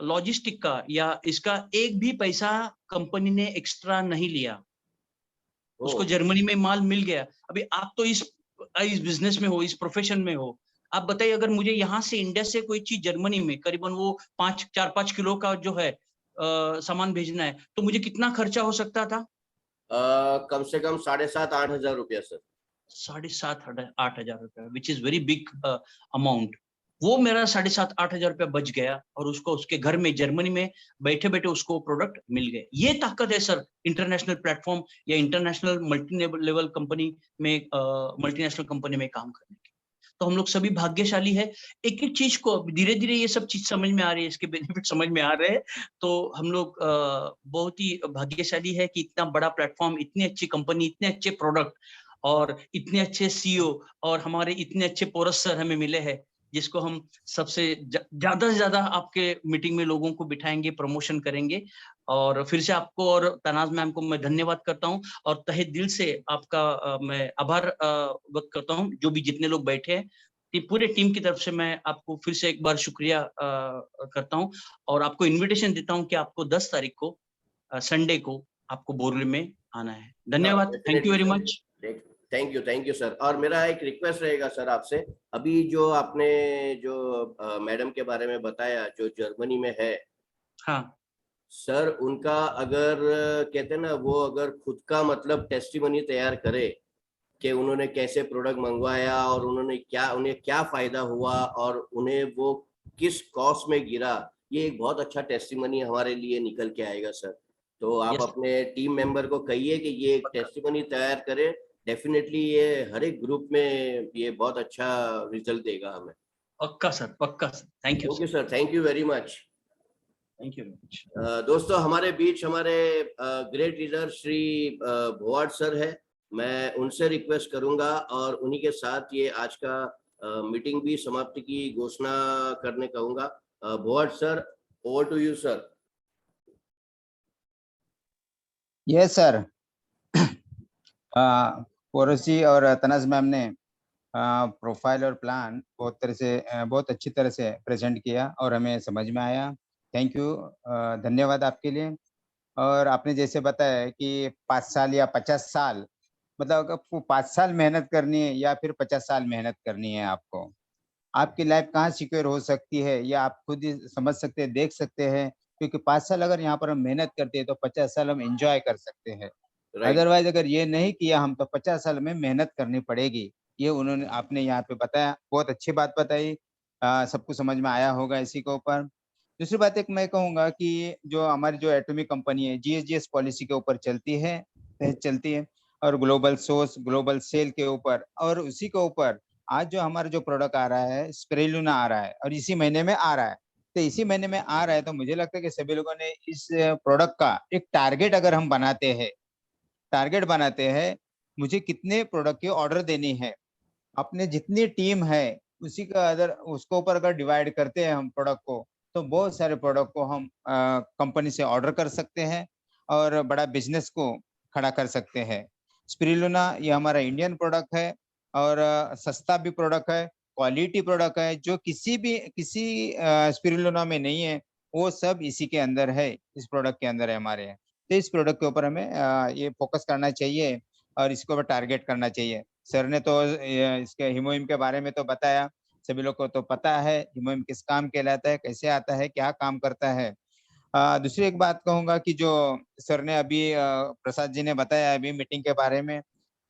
लॉजिस्टिक का या इसका एक भी पैसा कंपनी ने एक्स्ट्रा नहीं लिया, उसको जर्मनी में माल मिल गया। अभी आप तो इस बिजनेस में हो, इस प्रोफेशन में हो, आप बताइए अगर मुझे यहाँ से इंडिया से कोई चीज जर्मनी में करीबन वो 4-5 किलो का जो है सामान भेजना है तो मुझे कितना खर्चा हो सकता था? कम से कम 7,500-8 हजार रुपया सर। 7,500-8 हजार रुपया, which is very big amount. वो मेरा 7,500-8 हजार रुपया बच गया और उसको उसके घर में जर्मनी में बैठे बैठे उसको प्रोडक्ट मिल गए। ये ताकत है सर इंटरनेशनल प्लेटफॉर्म या इंटरनेशनल मल्टी लेवल कंपनी में, मल्टीनेशनल कंपनी में काम करने की। तो हम लोग सभी भाग्यशाली है। एक एक चीज को धीरे धीरे ये सब चीज समझ में आ रही है, इसके बेनिफिट समझ में आ रहे हैं। तो हम लोग बहुत ही भाग्यशाली है कि इतना बड़ा प्लेटफॉर्म, इतनी अच्छी कंपनी, इतने अच्छे प्रोडक्ट और इतने अच्छे CEO और हमारे इतने अच्छे पोरस सर हमें मिले हैं, जिसको हम सबसे ज्यादा से ज्यादा आपके मीटिंग में लोगों को बिठाएंगे, प्रमोशन करेंगे। और फिर से आपको और तनाज मैम को मैं धन्यवाद करता हूं और तहे दिल से आपका मैं आभार व्यक्त करता हूं, जो भी जितने लोग बैठे हैं पूरे टीम की तरफ से मैं आपको फिर से एक बार शुक्रिया करता हूं और आपको इन्विटेशन देता हूं कि आपको 10 तारीख को संडे को आपको बोरली में आना है। धन्यवाद, thank you very much. Thank you sir. और मेरा एक रिक्वेस्ट रहेगा सर आपसे, अभी जो आपने जो मैडम के बारे में बताया जो जर्मनी में है, हाँ सर उनका अगर कहते हैं ना, वो अगर खुद का मतलब टेस्टिमनी तैयार करे कि उन्होंने कैसे प्रोडक्ट मंगवाया और उन्हें क्या फायदा हुआ और उन्हें वो किस कॉस्ट में गिरा, ये एक बहुत अच्छा टेस्टिमनी हमारे लिए निकल के आएगा सर। तो आप अपने टीम मेंबर को कहिए कि ये एक टेस्टिमनी तैयार करे, डेफिनेटली ये हर एक ग्रुप में ये बहुत अच्छा रिजल्ट देगा हमें। पक्का सर, पक्का sir. Thank you sir, thank you very much. Thank you very much. दोस्तों, हमारे बीच हमारे ग्रेट लीडर श्री भोवाड सर है। मैं उनसे रिक्वेस्ट करूंगा और उन्हीं के साथ ये आज का मीटिंग भी समाप्ति की घोषणा करने कहूंगा। Bhuvat sir, over to you sir. Yes sir. पोरसी और तनज मैम ने प्रोफाइल और प्लान बहुत अच्छी तरह से प्रेजेंट किया और हमें समझ में आया। थैंक यू, धन्यवाद आपके लिए। और आपने जैसे बताया कि 5 साल या 50 साल, मतलब आपको 5 साल मेहनत करनी है या फिर 50 साल मेहनत करनी है, आपकी लाइफ कहाँ सिक्योर हो सकती है या आप खुद ही समझ सकते हैं, देख सकते हैं। क्योंकि 5 साल अगर यहाँ पर हम मेहनत करते हैं तो 50 साल हम एंजॉय कर सकते हैं। Right. अदरवाइज अगर ये नहीं किया हम तो 50 साल में मेहनत करनी पड़ेगी। ये उन्होंने आपने यहाँ पे बताया, बहुत अच्छी बात बताई। सबको समझ में आया होगा इसी के ऊपर। दूसरी बात एक मैं कहूँगा कि जो हमारी जो एटॉमिक कंपनी है GSGS पॉलिसी के ऊपर चलती है और ग्लोबल सोर्स ग्लोबल सेल के ऊपर, और उसी के ऊपर आज जो हमारा जो प्रोडक्ट आ रहा है स्पिरुलिना आ रहा है और इसी महीने में आ रहा है। तो इसी महीने में आ रहा है तो मुझे लगता है कि सभी लोगों ने इस प्रोडक्ट का एक टारगेट अगर हम बनाते हैं, मुझे कितने प्रोडक्ट की ऑर्डर देनी है, अपने जितनी टीम है उसी का अगर उसके ऊपर अगर डिवाइड करते हैं हम प्रोडक्ट को, तो बहुत सारे प्रोडक्ट को हम कंपनी से ऑर्डर कर सकते हैं और बड़ा बिजनेस को खड़ा कर सकते हैं। स्पिरुलिना ये हमारा इंडियन प्रोडक्ट है और सस्ता भी प्रोडक्ट है, क्वालिटी प्रोडक्ट है, जो किसी स्पिरुलिना में नहीं है, वो सब इसी के अंदर है, इस प्रोडक्ट के अंदर है हमारे। तो इस प्रोडक्ट के ऊपर हमें ये फोकस करना चाहिए और इसके ऊपर टारगेट करना चाहिए। सर ने तो इसके हिमोइम के बारे में तो बताया, सभी लोग को तो पता है हिमोइम किस काम कहलाता है, कैसे आता है, क्या काम करता है। दूसरी एक बात कहूंगा कि जो सर ने अभी प्रसाद जी ने बताया अभी मीटिंग के बारे में,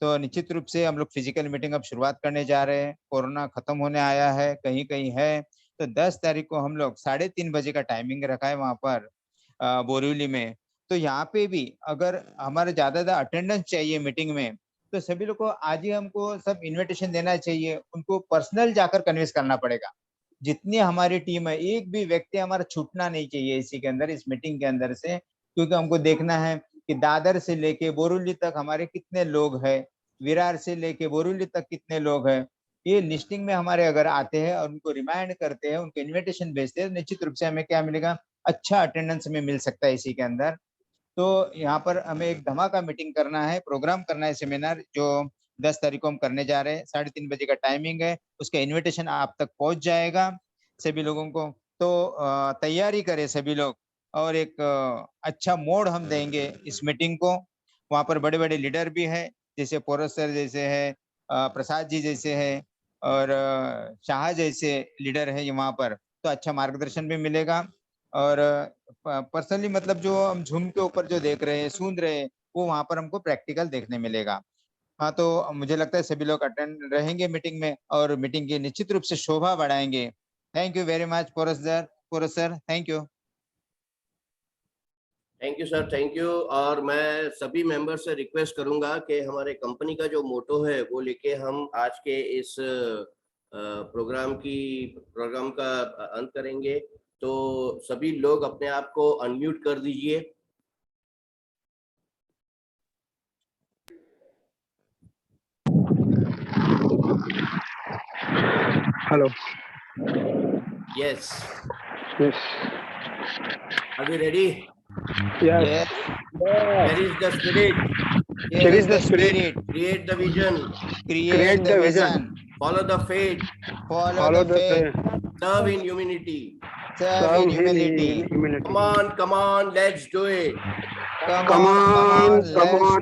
तो निश्चित रूप से हम लोग फिजिकल मीटिंग अब शुरुआत करने जा रहे हैं। कोरोना खत्म होने आया है, कहीं कहीं है, तो 10 तारीख को हम लोग 3:30 बजे का टाइमिंग रखा है वहां पर बोरिवली में। तो यहाँ पे भी अगर हमारे ज्यादा अटेंडेंस चाहिए मीटिंग में, तो सभी लोग को आज ही हमको सब इन्विटेशन देना चाहिए, उनको पर्सनल जाकर कन्विंस करना पड़ेगा। जितनी हमारी टीम है, एक भी व्यक्ति हमारा छूटना नहीं चाहिए इसी के अंदर, इस मीटिंग के अंदर से, क्योंकि हमको देखना है कि दादर से लेके बोरिवली तक हमारे कितने लोग हैं, विरार से लेके बोरिवली तक कितने लोग हैं। ये लिस्टिंग में हमारे अगर आते हैं और उनको रिमाइंड करते हैं, उनको इन्विटेशन भेजते हैं, निश्चित रूप से हमें क्या मिलेगा, अच्छा अटेंडेंस में मिल सकता है इसी के अंदर। तो यहाँ पर हमें एक धमाका मीटिंग करना है, प्रोग्राम करना है, सेमिनार जो 10 तारीख को हम करने जा रहे हैं। 3:30 बजे का टाइमिंग है, उसका इन्विटेशन आप तक पहुंच जाएगा सभी लोगों को। तो तैयारी करें सभी लोग और एक अच्छा मोड हम देंगे इस मीटिंग को। वहाँ पर बड़े बड़े लीडर भी हैं, जैसे पोरस सर जैसे है, प्रसाद जी जैसे है और शाह जैसे लीडर है वहाँ पर, तो अच्छा मार्गदर्शन भी मिलेगा। और पर्सनली मतलब जो हम झूम के ऊपर जो देख रहे हैं, सुन रहे हैं, वो वहाँ पर हमको प्रैक्टिकल देखने मिलेगा। हाँ, तो मुझे लगता है सभी लोग अटेंड रहेंगे मीटिंग में और मीटिंग की निश्चित रूप से शोभा बढ़ाएंगे। Thank you very much Porus sir, thank you. Thank you sir, thank you. और मैं सभी मेंबर से रिक्वेस्ट करूंगा कि हमारे कंपनी का जो मोटो है वो लेके हम आज के इस प्रोग्राम का अंत करेंगे। तो सभी लोग अपने आप को अनम्यूट कर दीजिए। Hello. Yes, yes, are we ready? Yes. Cherish the spirit, Cherish the spirit, create the vision, create the vision, follow the faith, follow the faith, serve in humanity. serve in humility. Come on, let's do it. Come on,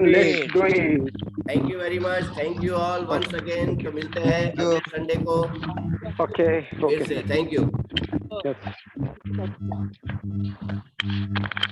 let's do it. Thank you very much. Thank you all once again. तो मिलते हैं Thank you. अगले Sunday को Okay, फिर से। Thank you. Yes.